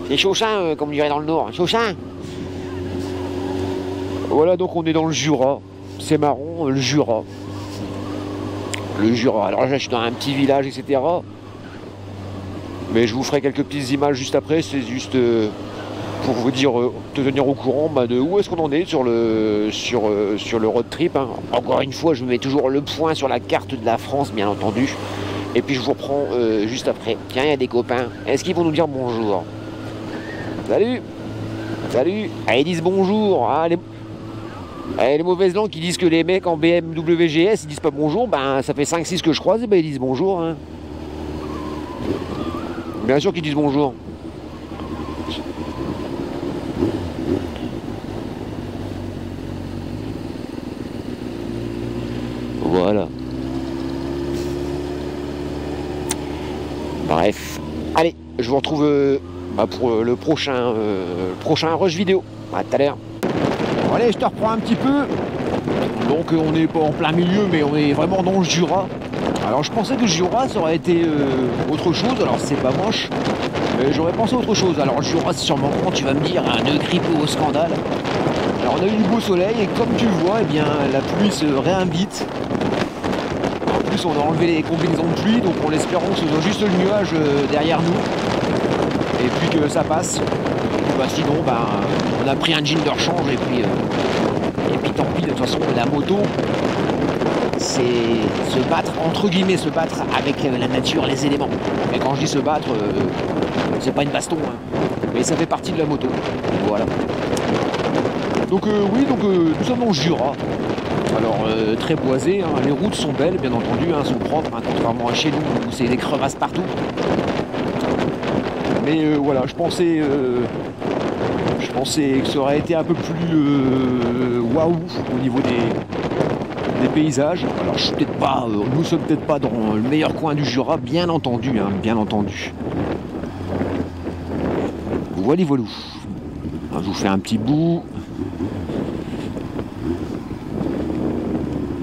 S4: C'est Chaussin, comme on dirait dans le Nord. Chaussin. Voilà, donc on est dans le Jura. C'est marrant, le Jura. Le Jura. Alors là, je suis dans un petit village, etc. Mais je vous ferai quelques petites images juste après. C'est juste pour vous dire, te tenir au courant de où est-ce qu'on en est sur le road trip. Hein. Encore une fois, je mets toujours le point sur la carte de la France, bien entendu. Et puis je vous reprends juste après. Tiens, il y a des copains. Est-ce qu'ils vont nous dire bonjour? Salut. Salut. Ah, ils disent bonjour. Ah, les mauvaises langues qui disent que les mecs en BMW GS ils disent pas bonjour, ben ça fait 5-6 que je croise, et ben ils disent bonjour. Hein. Bien sûr qu'ils disent bonjour. Voilà. Bref. Allez, je vous retrouve pour le prochain rush vidéo. À tout à l'heure. Bon, allez, je te reprends un petit peu. Donc on n'est pas en plein milieu, mais on est vraiment dans le Jura. Alors je pensais que le Jura ça aurait été autre chose, alors c'est pas moche, mais j'aurais pensé autre chose. Alors le Jura c'est sûrement, tu vas me dire, un nœud grippé au scandale. Alors on a eu du beau soleil et comme tu le vois, eh bien, la pluie se réinvite. En plus on a enlevé les combinaisons de pluie, donc en espérant que ce soit juste le nuage derrière nous. Et puis que ça passe. Bah, sinon on a pris un jean de rechange et puis tant pis, de toute façon la moto c'est se battre, entre guillemets, se battre avec la nature, les éléments. Mais quand je dis se battre, c'est pas une baston, hein. Mais ça fait partie de la moto. Voilà. Donc oui, nous sommes dans le Jura. Alors très boisé, hein. Les routes sont belles, bien entendu, hein, sont propres, hein, contrairement à chez nous où c'est des crevasses partout. Mais voilà, je pensais Je pensais que ça aurait été un peu plus waouh au niveau des paysages. Alors je suis peut-être pas, nous sommes peut-être pas dans le meilleur coin du Jura, bien entendu, hein, bien entendu. Voilà, voilà. Je vous fais un petit bout.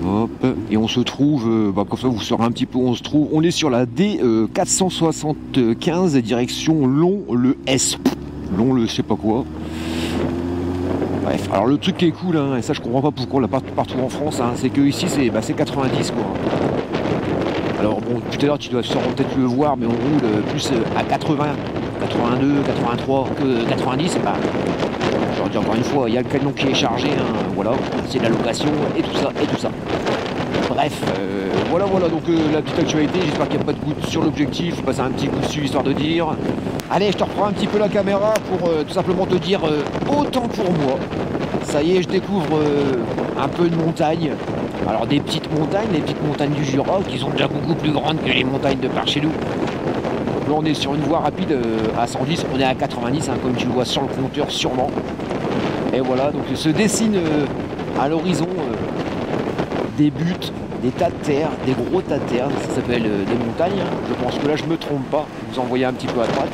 S4: Hop, et on se trouve, comme ça vous saurez un petit peu où on se trouve. On est sur la D475 direction Lons-le-S. Lons-le je sais pas quoi. Bref, alors le truc qui est cool, hein, et ça je comprends pas pourquoi on l'a partout en France, hein, c'est que ici c'est 90 quoi. Alors bon, tout à l'heure tu dois peut-être le voir, mais on roule plus à 80, 82, 83 que 90. Bah, je leur dis encore une fois, il y a le camion qui est chargé, hein, voilà, c'est de la location et tout ça, et tout ça. Bref, voilà, donc la petite actualité, j'espère qu'il n'y a pas de goutte sur l'objectif, je passe un petit coup dessus histoire de dire. Allez, je te reprends un petit peu la caméra pour tout simplement te dire autant pour moi. Ça y est, je découvre un peu de montagne. Alors des petites montagnes, les petites montagnes du Jura, qui sont déjà beaucoup plus grandes que les montagnes de par chez nous. Là, on est sur une voie rapide à 110, on est à 90, hein, comme tu le vois sur le compteur sûrement. Et voilà, donc se dessine à l'horizon des buttes, des tas de terre, des gros tas de terre, ça s'appelle des montagnes. Je pense que là je me trompe pas, vous en voyez un petit peu à droite.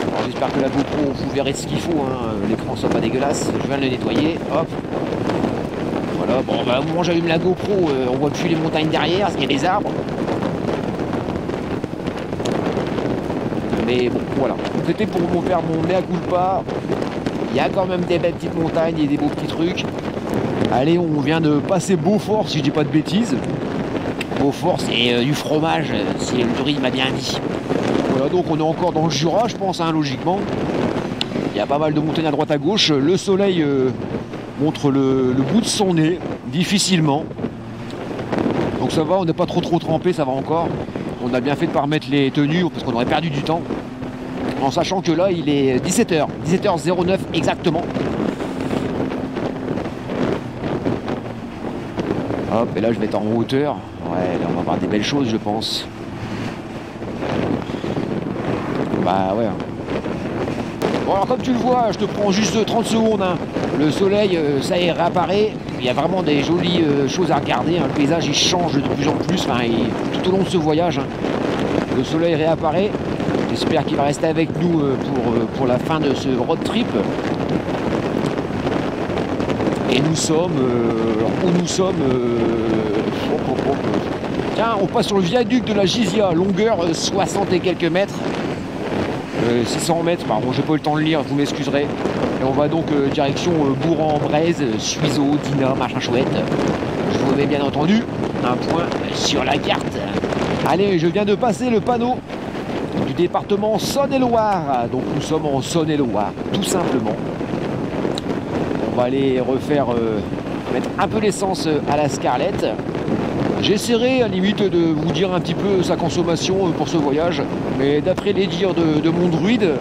S4: Alors j'espère que la GoPro, vous verrez ce qu'il faut, hein. L'écran soit pas dégueulasse, je viens de le nettoyer, hop. Voilà, bon bah, au moment où j'allume la GoPro, on voit plus les montagnes derrière, parce qu'il y a des arbres. Mais bon, voilà, c'était pour vous faire mon mea culpa. Il y a quand même des belles petites montagnes et des beaux petits trucs. Allez, on vient de passer Beaufort, si je dis pas de bêtises. Beaufort, c'est du fromage, si le tourisme m'a bien dit. Voilà, donc on est encore dans le Jura, je pense, hein, logiquement. Il y a pas mal de montagnes à droite à gauche. Le soleil montre le bout de son nez, difficilement. Donc ça va, on n'est pas trop trempé, ça va encore. On a bien fait de ne pas remettre les tenues, parce qu'on aurait perdu du temps. En sachant que là, il est 17h, 17h09 exactement. Hop, et là je vais être en hauteur. Ouais, là on va voir des belles choses, je pense. Bah ouais. Bon, alors comme tu le vois, je te prends juste 30 secondes. Hein. Le soleil, ça y est, réapparaît. Il y a vraiment des jolies choses à regarder. Hein. Le paysage, il change de plus en plus. Enfin, tout au long de ce voyage, hein. Le soleil réapparaît. J'espère qu'il va rester avec nous pour la fin de ce road trip. Et nous sommes... où nous sommes Tiens, on passe sur le viaduc de la Gizia, longueur 60 et quelques mètres. 600 mètres, pardon, j'ai pas eu le temps de lire, vous m'excuserez. Et on va donc direction Bourg-en-Bresse, Suizeau, Dinard, machin chouette. Je vous mets bien entendu un point sur la carte. Allez, je viens de passer le panneau du département Saône-et-Loire. Donc nous sommes en Saône-et-Loire, tout simplement. On va aller refaire, mettre un peu d'essence à la Scarlett. J'essaierai à la limite de vous dire un petit peu sa consommation pour ce voyage, mais d'après les dires de mon druide,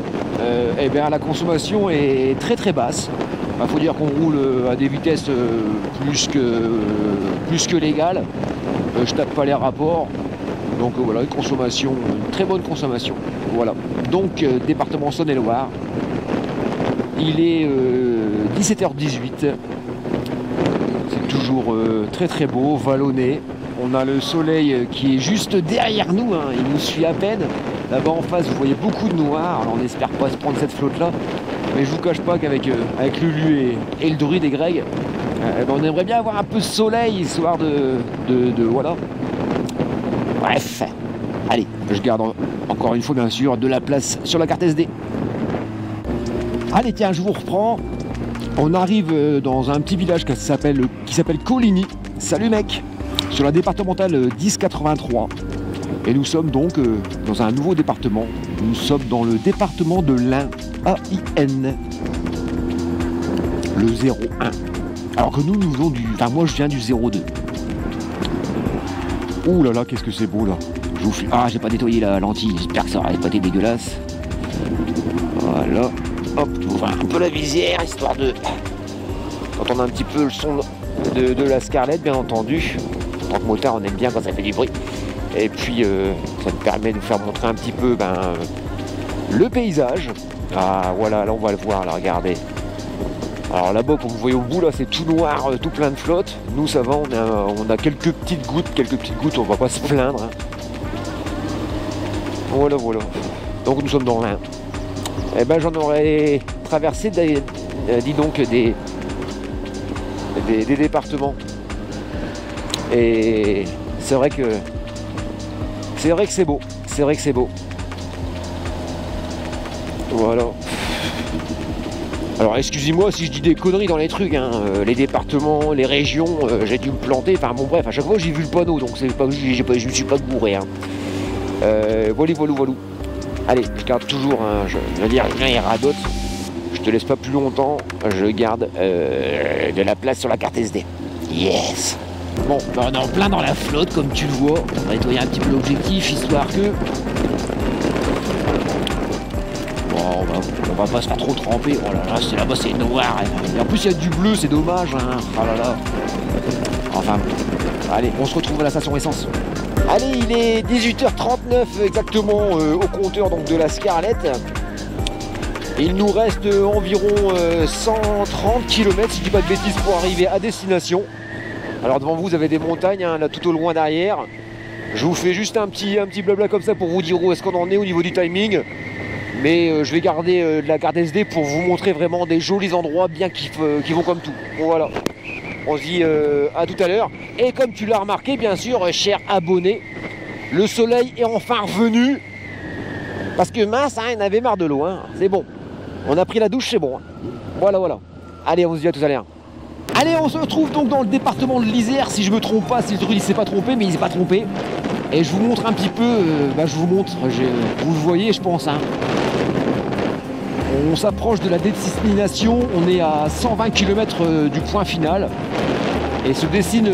S4: eh bien, la consommation est très très basse. Il faut dire qu'on roule à des vitesses plus que légales. Je tape pas les rapports, donc voilà, une consommation, une très bonne consommation. Voilà, donc département Saône-et-Loire, il est 17h18, c'est toujours très très beau, vallonné. On a le soleil qui est juste derrière nous, hein. Il nous suit à peine. Là-bas en face, vous voyez beaucoup de noir. Alors on n'espère pas se prendre cette flotte-là. Mais je vous cache pas qu'avec Lulu et le druide et Greg, ben on aimerait bien avoir un peu de soleil, histoire de voilà. Bref, allez, je garde encore une fois bien sûr de la place sur la carte SD. Allez tiens, je vous reprends. On arrive dans un petit village qui s'appelle Coligny. Salut mec! Sur la départementale 1083. Et nous sommes donc dans un nouveau département. Nous sommes dans le département de l'Ain, A-I-N, le 01. Alors que nous venons du... Enfin moi je viens du 02. Ouh là là, qu'est-ce que c'est beau là. Je vous fais... Ah, j'ai pas nettoyé la lentille, j'espère que ça n'aurait pas été dégueulasse. Voilà. Hop, ouvre un peu la visière, histoire de... D'entendre un petit peu le son de la Scarlett, bien entendu. En tant que motard, on aime bien quand ça fait du bruit. Et puis, ça me permet de vous faire montrer un petit peu le paysage. Ah voilà, là on va le voir, là regardez. Alors là-bas, comme vous voyez au bout, là c'est tout noir, tout plein de flotte. Nous ça va, on a quelques petites gouttes, on va pas se plaindre. Hein. Voilà, voilà. Donc nous sommes dans l'Ain. Eh ben j'en aurais traversé dis donc des départements. Et c'est vrai que c'est beau. C'est vrai que c'est beau. Voilà. Alors excusez-moi si je dis des conneries dans les trucs, hein. Les départements, les régions, j'ai dû me planter, enfin bon bref, à chaque fois j'ai vu le panneau, donc c'est pas que je me suis pas bourré. Hein. Voilà. Allez, je garde toujours, hein, je veux dire, rien radote. Je te laisse pas plus longtemps, je garde de la place sur la carte SD. Yes. Bon, on est en plein dans la flotte, comme tu le vois. On va nettoyer un petit peu l'objectif, histoire que... Bon, on va pas se faire trop tremper. Oh là là, là-bas c'est noir. Et en plus il y a du bleu, c'est dommage. Hein. Oh là là. Enfin, allez, on se retrouve à la station essence. Allez, il est 18h39 exactement au compteur donc, de la Scarlett. Il nous reste environ 130 km, si je dis pas de bêtises, pour arriver à destination. Alors devant vous avez des montagnes, hein, là tout au loin derrière. Je vous fais juste un petit blabla comme ça pour vous dire où est-ce qu'on en est au niveau du timing. Mais je vais garder de la carte SD pour vous montrer vraiment des jolis endroits bien qui vont comme tout. Bon, voilà. On se dit à tout à l'heure. Et comme tu l'as remarqué, bien sûr, cher abonné, le soleil est enfin revenu. Parce que mince, hein, il en avait marre de l'eau. Hein. C'est bon. On a pris la douche, c'est bon. Hein. Voilà, voilà. Allez, on se dit à tout à l'heure. Allez, on se retrouve donc dans le département de l'Isère. Si je me trompe pas, si le truc il s'est pas trompé, mais il s'est pas trompé. Et je vous montre un petit peu, je vous montre, vous le voyez je pense. Hein. On s'approche de la destination, on est à 120 km du point final. Et se dessine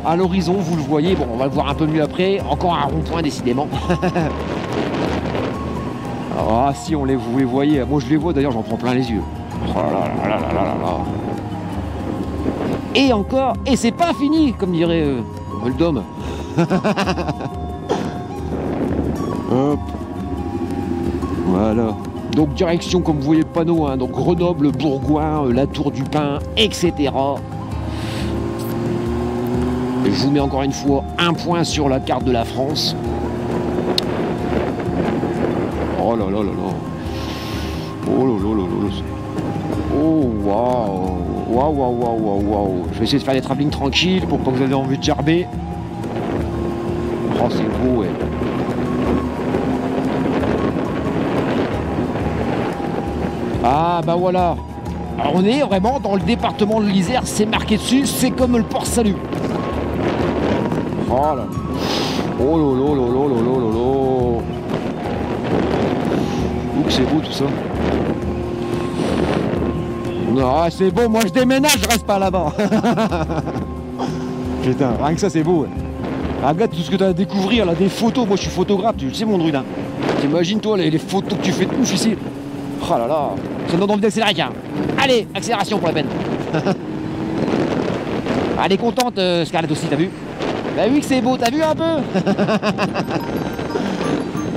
S4: à l'horizon, vous le voyez, bon on va le voir un peu mieux après, encore un rond-point décidément. Ah si vous les voyez, moi je les vois d'ailleurs, j'en prends plein les yeux. Oh là là là là là là. Et encore, et c'est pas fini, comme dirait Voldom. Hop. Voilà. Donc direction, comme vous voyez le panneau, hein, donc Grenoble, Bourgoin, la Tour du Pin, etc. Et je vous mets encore une fois un point sur la carte de la France. Oh là là là là. Oh là là là là. Oh waouh. Waouh waouh waouh waouh waouh. Je vais essayer de faire des travelling tranquilles pour pas que vous ayez envie de gerber. Oh c'est beau ouais. Ah bah voilà. Alors, on est vraiment dans le département de l'Isère, c'est marqué dessus, c'est comme le Port Salut. Oh là. Oh là là là là là là là. Ouh que c'est beau tout ça. Non, c'est beau, moi je déménage, je reste pas là-bas. Putain, rien que ça c'est beau. Ouais. Regarde tout ce que tu as à découvrir, là, des photos, moi je suis photographe, tu le sais mon druide. Hein. T'imagines toi les photos que tu fais de ouf ici. Oh là là, ça me donne envie d'accélérer, tiens. Allez, accélération pour la peine. Elle est contente, Scarlett aussi, t'as vu? T'as vu que c'est beau, t'as vu un peu?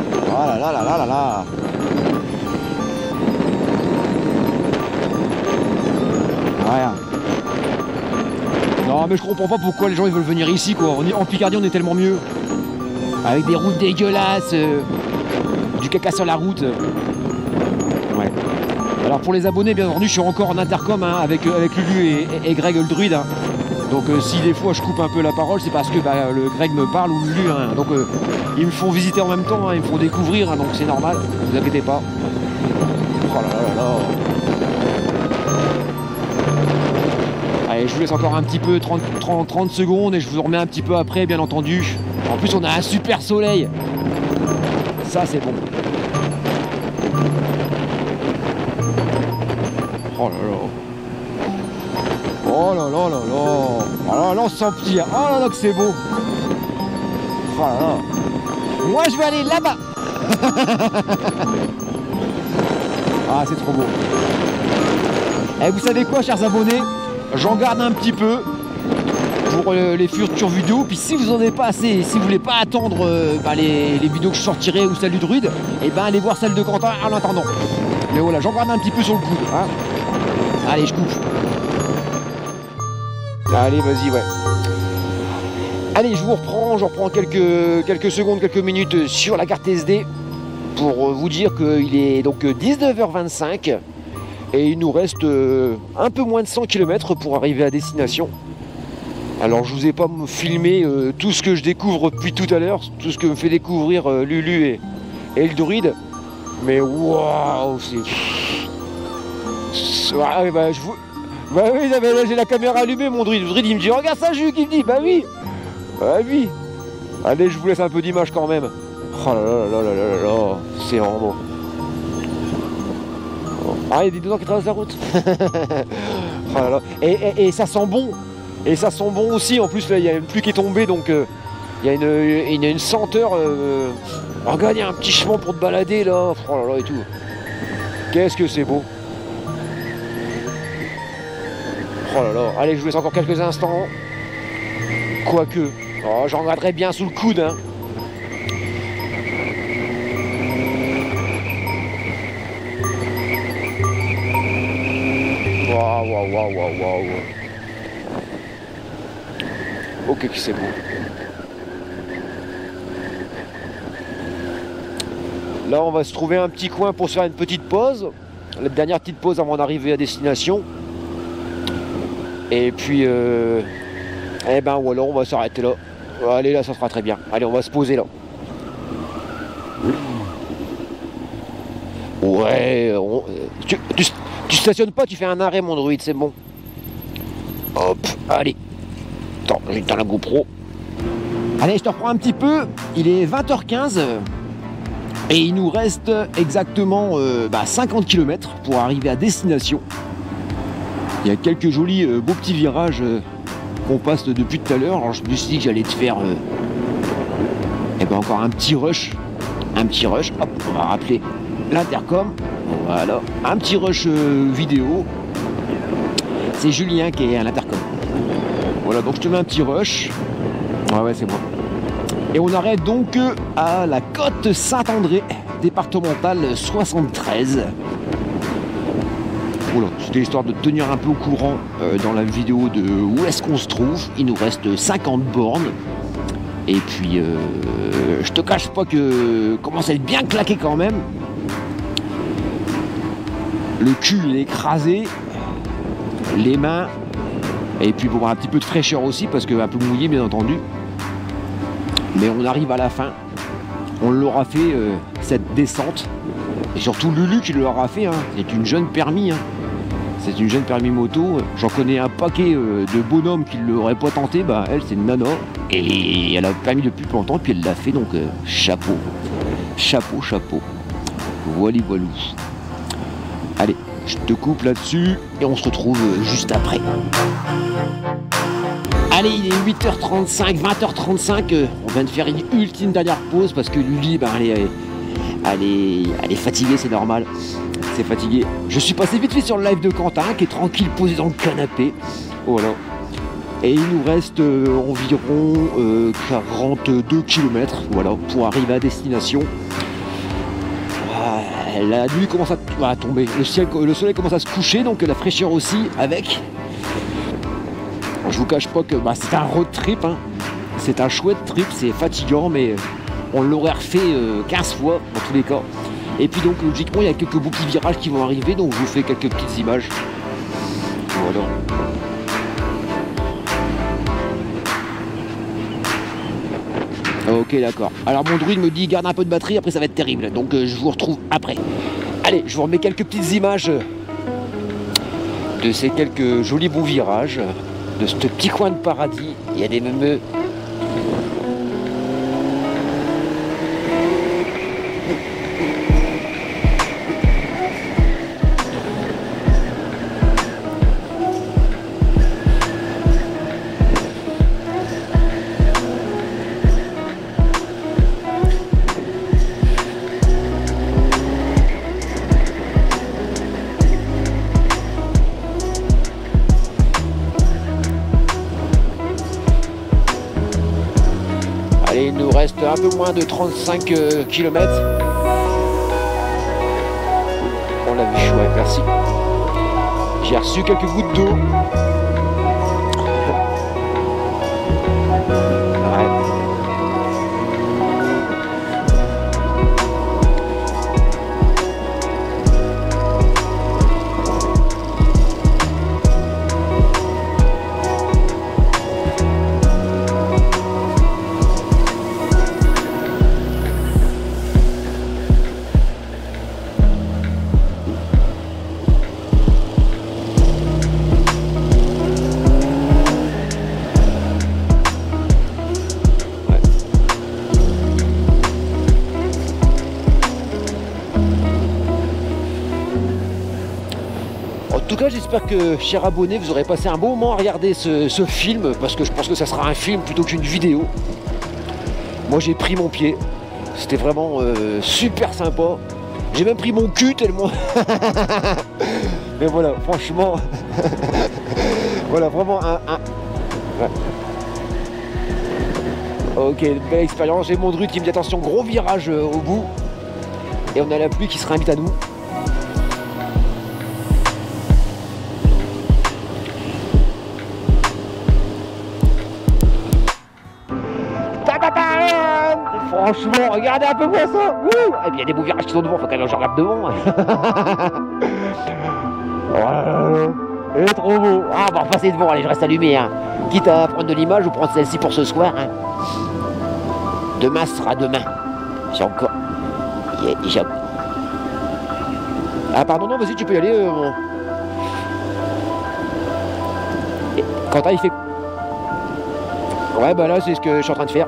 S4: Oh là là là là là là. Rien. Non mais je comprends pas pourquoi les gens ils veulent venir ici quoi. En Picardie on est tellement mieux. Avec des routes dégueulasses, du caca sur la route. Ouais. Alors pour les abonnés, bien entendu, je suis encore en intercom hein, avec Lulu et Greg le druide. Hein. Donc si des fois je coupe un peu la parole, c'est parce que le Greg me parle ou Lulu. Hein. Donc ils me font visiter en même temps, hein, ils me font découvrir, hein, donc c'est normal, ne vous inquiétez pas. Oh là là là là. Allez, je vous laisse encore un petit peu, 30 secondes, et je vous remets un petit peu après, bien entendu. En plus, on a un super soleil. Ça, c'est bon. Oh là là. Oh là là là là. Oh là là, on s'empire. Oh là là, que c'est beau. Oh là là. Moi, je vais aller là-bas. Ah, c'est trop beau. Et vous savez quoi, chers abonnés? J'en garde un petit peu. pour les futures vidéos. Puis si vous en avez pas assez, si vous voulez pas attendre les vidéos que je sortirai ou celles du druide, et ben allez voir celle de Quentin en attendant. Mais voilà, j'en garde un petit peu sur le coude. Hein. Allez, je coupe. Allez, vas-y, ouais. Allez, je reprends quelques secondes, quelques minutes sur la carte SD pour vous dire qu'il est donc 19h25 et il nous reste un peu moins de 100 km pour arriver à destination. Alors je vous ai pas filmé tout ce que je découvre depuis tout à l'heure, tout ce que me fait découvrir Lulu et le druide, mais waouh, c'est... Ah, bah, bah oui, là, j'ai la caméra allumée, mon druide. Le druide il me dit regarde ça, Jules, il me dit bah oui. Ah oui. Allez, je vous laisse un peu d'image quand même. Oh là là là là là là, c'est vraiment... Ah, il y a des dedans qui traversent la route. Oh là là. Et ça sent bon. Et ça sent bon aussi. En plus, là, il y a une pluie qui est tombée, donc il y a une senteur. Regarde, il y a un petit chemin pour te balader là. Oh là là et tout. Qu'est-ce que c'est beau. Oh là là. Allez, je vous laisse encore quelques instants. Quoique. Oh, j'en garderai bien sous le coude, hein. Waouh, waouh, waouh, waouh, waouh. Ok, c'est beau. Là, on va se trouver un petit coin pour se faire une petite pause. La dernière petite pause avant d'arriver à destination. Et puis, eh ben, ou alors on va s'arrêter là. Allez, là, ça sera très bien. Allez, on va se poser là. Ouais, tu stationnes pas, tu fais un arrêt, mon druide, c'est bon. Hop, allez. Attends, j'éteins la GoPro. Allez, je te reprends un petit peu. Il est 20h15 et il nous reste exactement 50 km pour arriver à destination. Il y a quelques jolis beaux petits virages qu'on passe depuis tout à l'heure. Alors je me suis dit que j'allais te faire encore un petit rush. Un petit rush. Hop, on va rappeler l'intercom. Voilà, un petit rush vidéo. C'est Julien qui est à l'intercom. Voilà, donc je te mets un petit rush. Ouais, c'est bon. Et on arrête donc à la côte Saint-André, départementale 73. Voilà, c'était histoire de tenir un peu au courant dans la vidéo de où est-ce qu'on se trouve. Il nous reste 50 bornes. Et puis, je te cache pas que commence à être bien claqué quand même. Le cul il est écrasé, les mains, et puis bon, un petit peu de fraîcheur aussi parce que un peu mouillé bien entendu. Mais on arrive à la fin. On l'aura fait cette descente. Et surtout Lulu qui l'aura fait. Hein. C'est une jeune permis. Hein. C'est une jeune permis moto. J'en connais un paquet de bonhommes qui ne l'auraient pas tenté. Bah elle c'est une nana. Et elle a permis depuis plus longtemps. Puis elle l'a fait donc chapeau. Chapeau, chapeau. Voilà, voilou. Allez, je te coupe là-dessus et on se retrouve juste après. Allez, il est 8h35, 20h35. On vient de faire une ultime dernière pause parce que Lulu, elle est fatiguée, c'est normal. C'est fatigué. Je suis passé vite fait sur le live de Quentin qui est tranquille posé dans le canapé. Voilà. Et il nous reste environ 42 km voilà, pour arriver à destination. La nuit commence à tomber, le soleil commence à se coucher, donc la fraîcheur aussi avec. Je vous cache pas que c'est un road trip, hein. C'est un chouette trip, c'est fatigant, mais on l'aurait refait 15 fois dans tous les cas. Et puis donc logiquement il y a quelques beaux petits virages qui vont arriver, donc je vous fais quelques petites images. Voilà. Ok, d'accord. Alors mon druide me dit garde un peu de batterie, après ça va être terrible. Donc je vous retrouve après. Allez, je vous remets quelques petites images de ces quelques jolis bons virages, de ce petit coin de paradis. Il y a des meumeux.
S7: un peu moins de 35 km. On l'a vu, ouais, merci. J'ai reçu quelques gouttes d'eau. Ouais. En tout cas, j'espère que, chers abonnés, vous aurez passé un bon moment à regarder ce film, parce que je pense que ça sera un film plutôt qu'une vidéo. Moi, j'ai pris mon pied. C'était vraiment super sympa. J'ai même pris mon cul tellement... Mais voilà, franchement... voilà, vraiment un... Ouais. Ok, belle expérience. J'ai mon druide qui me dit attention, gros virage au bout. Et on a la pluie qui se réinvite à nous. Franchement, regardez un peu moi ça. Et puis il y a des beaux virages qui sont devant, faut quand même que je regarde devant. Oh là là, il est trop beau. Ah, on va repasser devant, allez, je reste allumé. Hein. Quitte à prendre de l'image ou prendre celle-ci pour ce soir. Hein. Demain sera demain. J'ai encore... Ah pardon, non, vas-y, tu peux y aller. Quentin, il fait... Ouais, bah là, c'est ce que je suis en train de faire.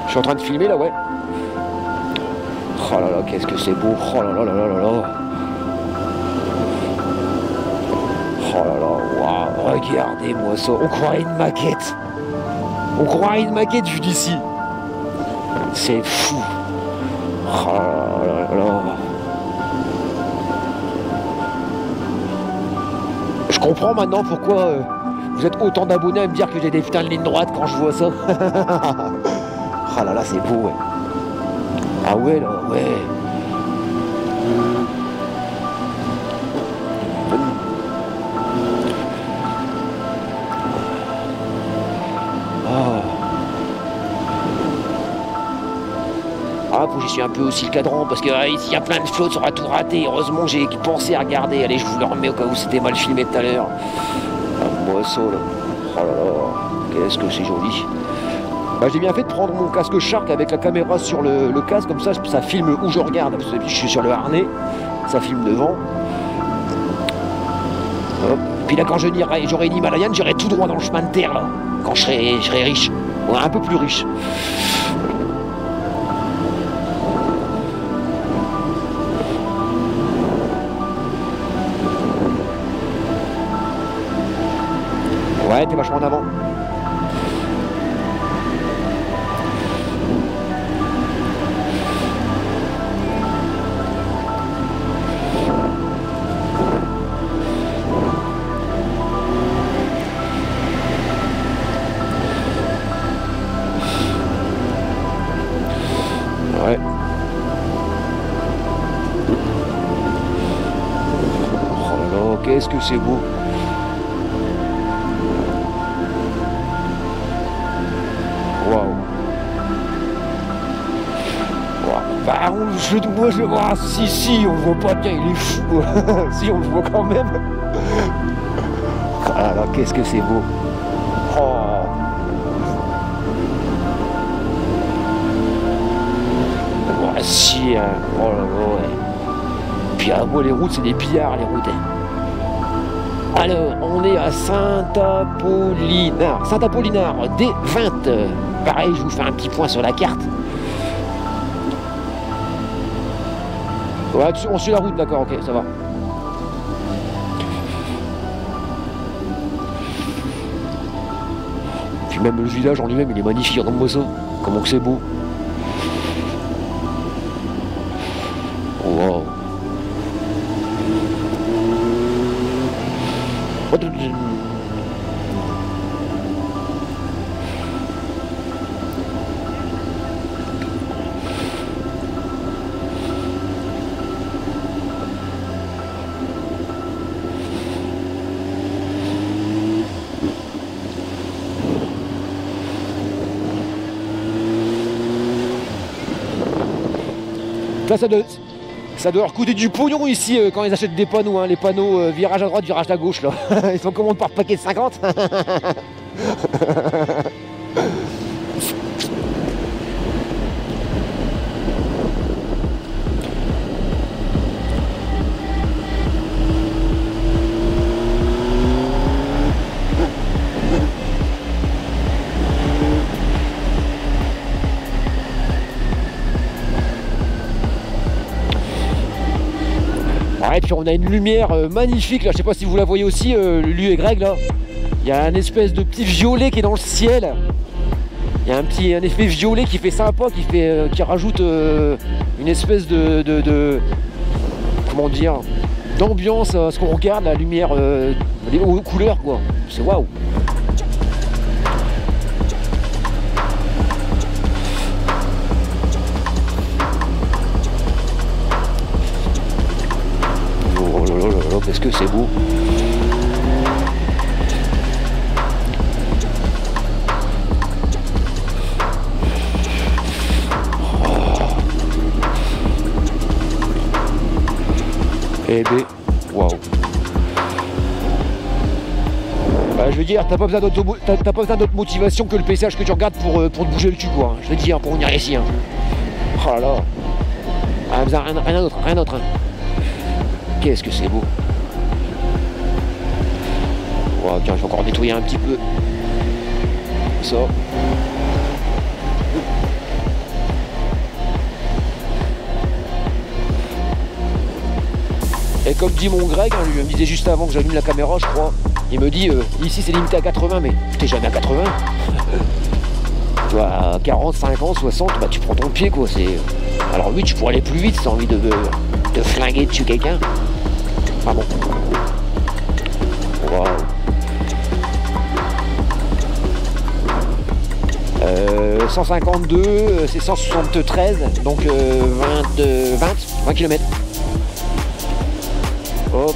S7: Je suis en train de filmer là, ouais. Oh là là, qu'est-ce que c'est beau. Oh là là là là là là. Oh là là, waouh, regardez-moi ça. On croirait une maquette. On croirait une maquette vue d'ici. C'est fou. Oh là là là là. Je comprends maintenant pourquoi vous êtes autant d'abonnés à me dire que j'ai des putains de lignes droites quand je vois ça. Ah là là, c'est beau, ouais. Ah ouais, là, ouais. Ah, faut que j'y suis un peu aussi le cadran, parce que ici, il y a plein de flottes, ça aura tout raté. Heureusement, j'ai pensé à regarder. Allez, je vous le remets au cas où c'était mal filmé tout à l'heure. Un moisseau, là. Oh là là, qu'est-ce que c'est joli. Bah, j'ai bien fait de prendre mon casque Shark avec la caméra sur le casque, comme ça filme où je regarde. Parce que je suis sur le harnais, ça filme devant. Hop. Puis là, quand j'aurai une Himalayane, j'irai tout droit dans le chemin de terre, là. Quand je serai riche. Ouais, un peu plus riche. Ouais, t'es vachement en avant. Ouais. Oh là là, qu'est-ce que c'est beau. Waouh. Bah, moi je vois, si, on le voit pas bien, il est fou. Si, on le voit quand même. Ah là là, qu'est-ce que c'est beau. Oh. Oh, si, hein. Oh là là, ouais. Puis à moi, les routes, c'est des pillards, les routes. Hein. Alors, on est à Saint-Apollinard. Saint-Apollinard, D20. Pareil, je vous fais un petit point sur la carte. Ouais, on suit la route, d'accord, ok, ça va. Puis même le village en lui-même, il est magnifique, regarde-moi ça. Comment que c'est beau. Wow.
S4: Ça doit leur coûter du pognon ici quand ils achètent des panneaux, hein, les panneaux virage à droite, virage à gauche là. Ils sont commandés par paquet de 50. Et puis on a une lumière magnifique là, je sais pas si vous la voyez aussi, Lulu et Greg là. Il y a un espèce de petit violet qui est dans le ciel. Il y a un effet violet qui fait sympa, qui rajoute une espèce de comment dire, d'ambiance à ce qu'on regarde, la lumière, les aux couleurs quoi. C'est waouh. Qu'est-ce que c'est beau. Eh ben, waouh. Bah, je veux dire, t'as pas besoin d'autre motivation que le paysage que tu regardes pour te bouger le cul quoi. Je veux dire, pour venir ici. Hein. Oh là là. Rien d'autre. Hein. Qu'est-ce que c'est beau. Oh, tiens, je vais encore nettoyer un petit peu. Ça. Et comme dit mon Greg, hein, lui me disait juste avant que j'allume la caméra, je crois, il me dit ici c'est limité à 80, mais t'es jamais à 80. Tu vois, à 40, 50, 60, bah tu prends ton pied quoi. Alors oui, tu pourrais aller plus vite si t'as envie de flinguer dessus quelqu'un. Ah bon. Waouh. 152, c'est 173, donc 20 km. Hop,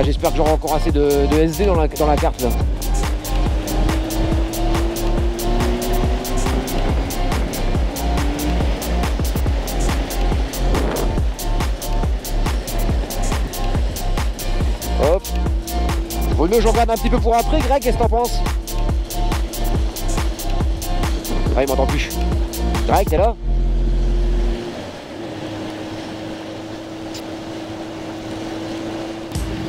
S4: j'espère que j'aurai encore assez de SD dans la carte là. Hop. Vaut mieux que je regarde un petit peu pour après, Greg, qu'est-ce que t'en penses? Ah, il m'entend plus. Greg, t'es là?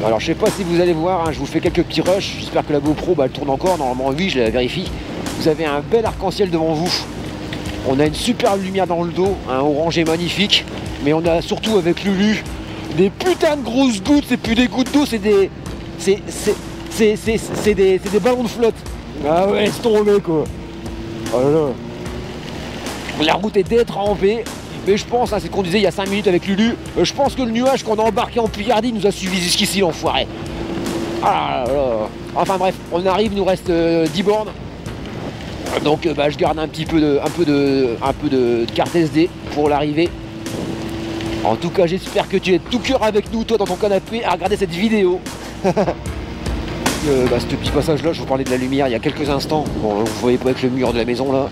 S4: Alors je sais pas si vous allez voir, hein, je vous fais quelques petits rushs, j'espère que la GoPro elle tourne encore, normalement oui, je la vérifie. Vous avez un bel arc-en-ciel devant vous, on a une superbe lumière dans le dos, un orangé magnifique, mais on a surtout avec Lulu des putains de grosses gouttes, c'est plus des gouttes d'eau, c'est des ballons de flotte. Ah ouais, laisse tomber quoi. Oh là là. La route est détrempée. Mais je pense, hein, c'est ce qu'on disait il y a 5 minutes avec Lulu, je pense que le nuage qu'on a embarqué en Picardie nous a suivi jusqu'ici l'enfoiré. Ah là là. Enfin bref, on arrive, il nous reste 10 bornes. Donc je garde un peu de carte SD pour l'arrivée. En tout cas, j'espère que tu es de tout cœur avec nous, toi, dans ton canapé, à regarder cette vidéo. Ce petit passage-là, je vous parlais de la lumière il y a quelques instants. Bon, vous voyez pas avec le mur de la maison là.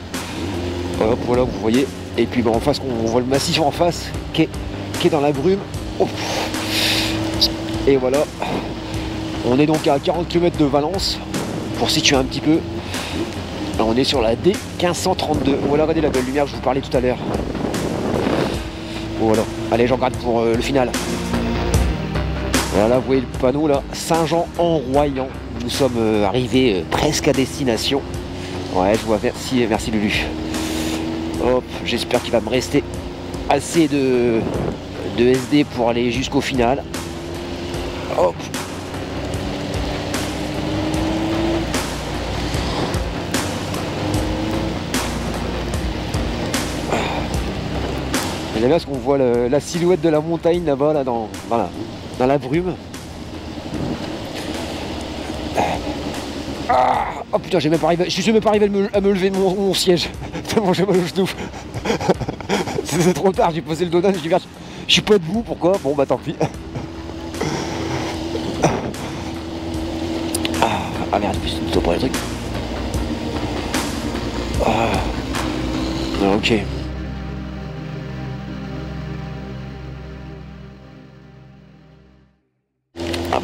S4: Hop, voilà, vous voyez. Et puis en face, on voit le massif en face qui est dans la brume. Oh. Et voilà. On est donc à 40 km de Valence, pour situer un petit peu. Là, on est sur la D1532. Voilà, regardez la belle lumière que je vous parlais tout à l'heure. Voilà. Allez, j'en garde pour le final. Voilà, vous voyez le panneau là, Saint-Jean-en-Royan. Nous sommes arrivés presque à destination. Ouais, je vois, merci Lulu. Hop, j'espère qu'il va me rester assez de SD pour aller jusqu'au final. Hop. J'aime bien ce qu'on voit la silhouette de la montagne là-bas, là, dans la brume. Ah, oh putain, je suis même pas arrivé à me lever de mon siège. Tellement j'ai mal au genou. C'est trop tard, j'ai posé le dos d'âne, je suis pas debout, pourquoi? Bon bah tant pis. Ah merde, c'est plutôt pas le truc. Ah, ok.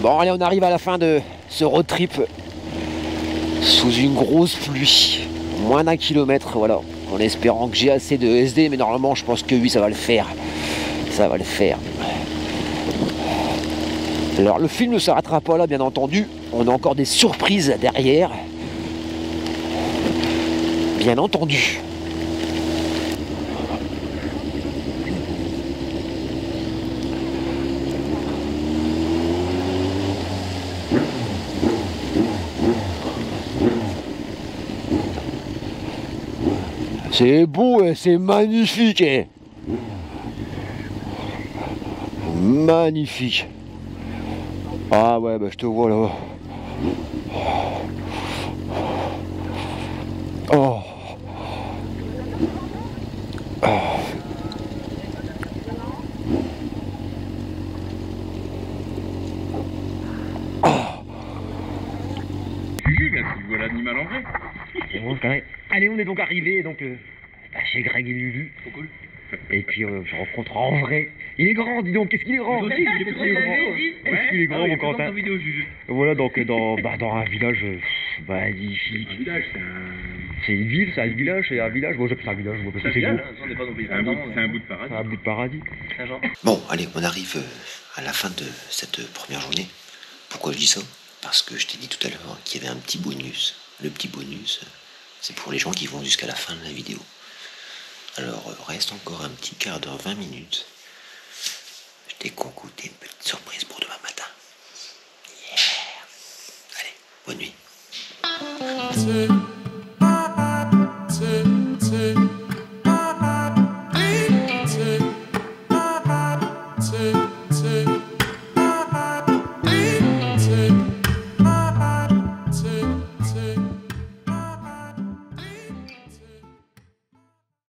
S7: Bon allez, on arrive à la fin de ce road trip sous une grosse pluie, moins d'1 kilomètre, voilà, en espérant que j'ai assez de SD, mais normalement je pense que oui, ça va le faire. Ça va le faire. Alors le film ne s'arrêtera pas là, bien entendu, on a encore des surprises derrière, bien entendu. C'est beau, hein, c'est magnifique. Hein. Magnifique. Ah ouais, bah je te vois là. Oh.
S8: Voilà l'animal en vrai.
S7: Allez, on est donc arrivé donc chez Greg et Lulu.
S8: Trop cool.
S7: Et puis je rencontre en vrai. Il est grand, dis donc, qu'est-ce qu'il est grand?
S8: Il est
S7: grand, mon Quentin.
S8: vidéo, Juju.
S7: Voilà, donc dans un village magnifique.
S8: Un village,
S7: C'est une ville, c'est un village, c'est un village. Moi j'appelle ça un village, moi, parce que c'est beau.
S8: c'est un bout de paradis.
S7: C'est un bout de paradis.
S2: Bon, allez, on arrive à la fin de cette première journée. Pourquoi je dis ça? Parce que je t'ai dit tout à l'heure qu'il y avait un petit bonus. Le petit bonus, c'est pour les gens qui vont jusqu'à la fin de la vidéo. Alors, reste encore un petit quart d'heure, 20 minutes. Je t'ai concocté une petite surprise pour demain matin. Yeah. Allez, bonne nuit.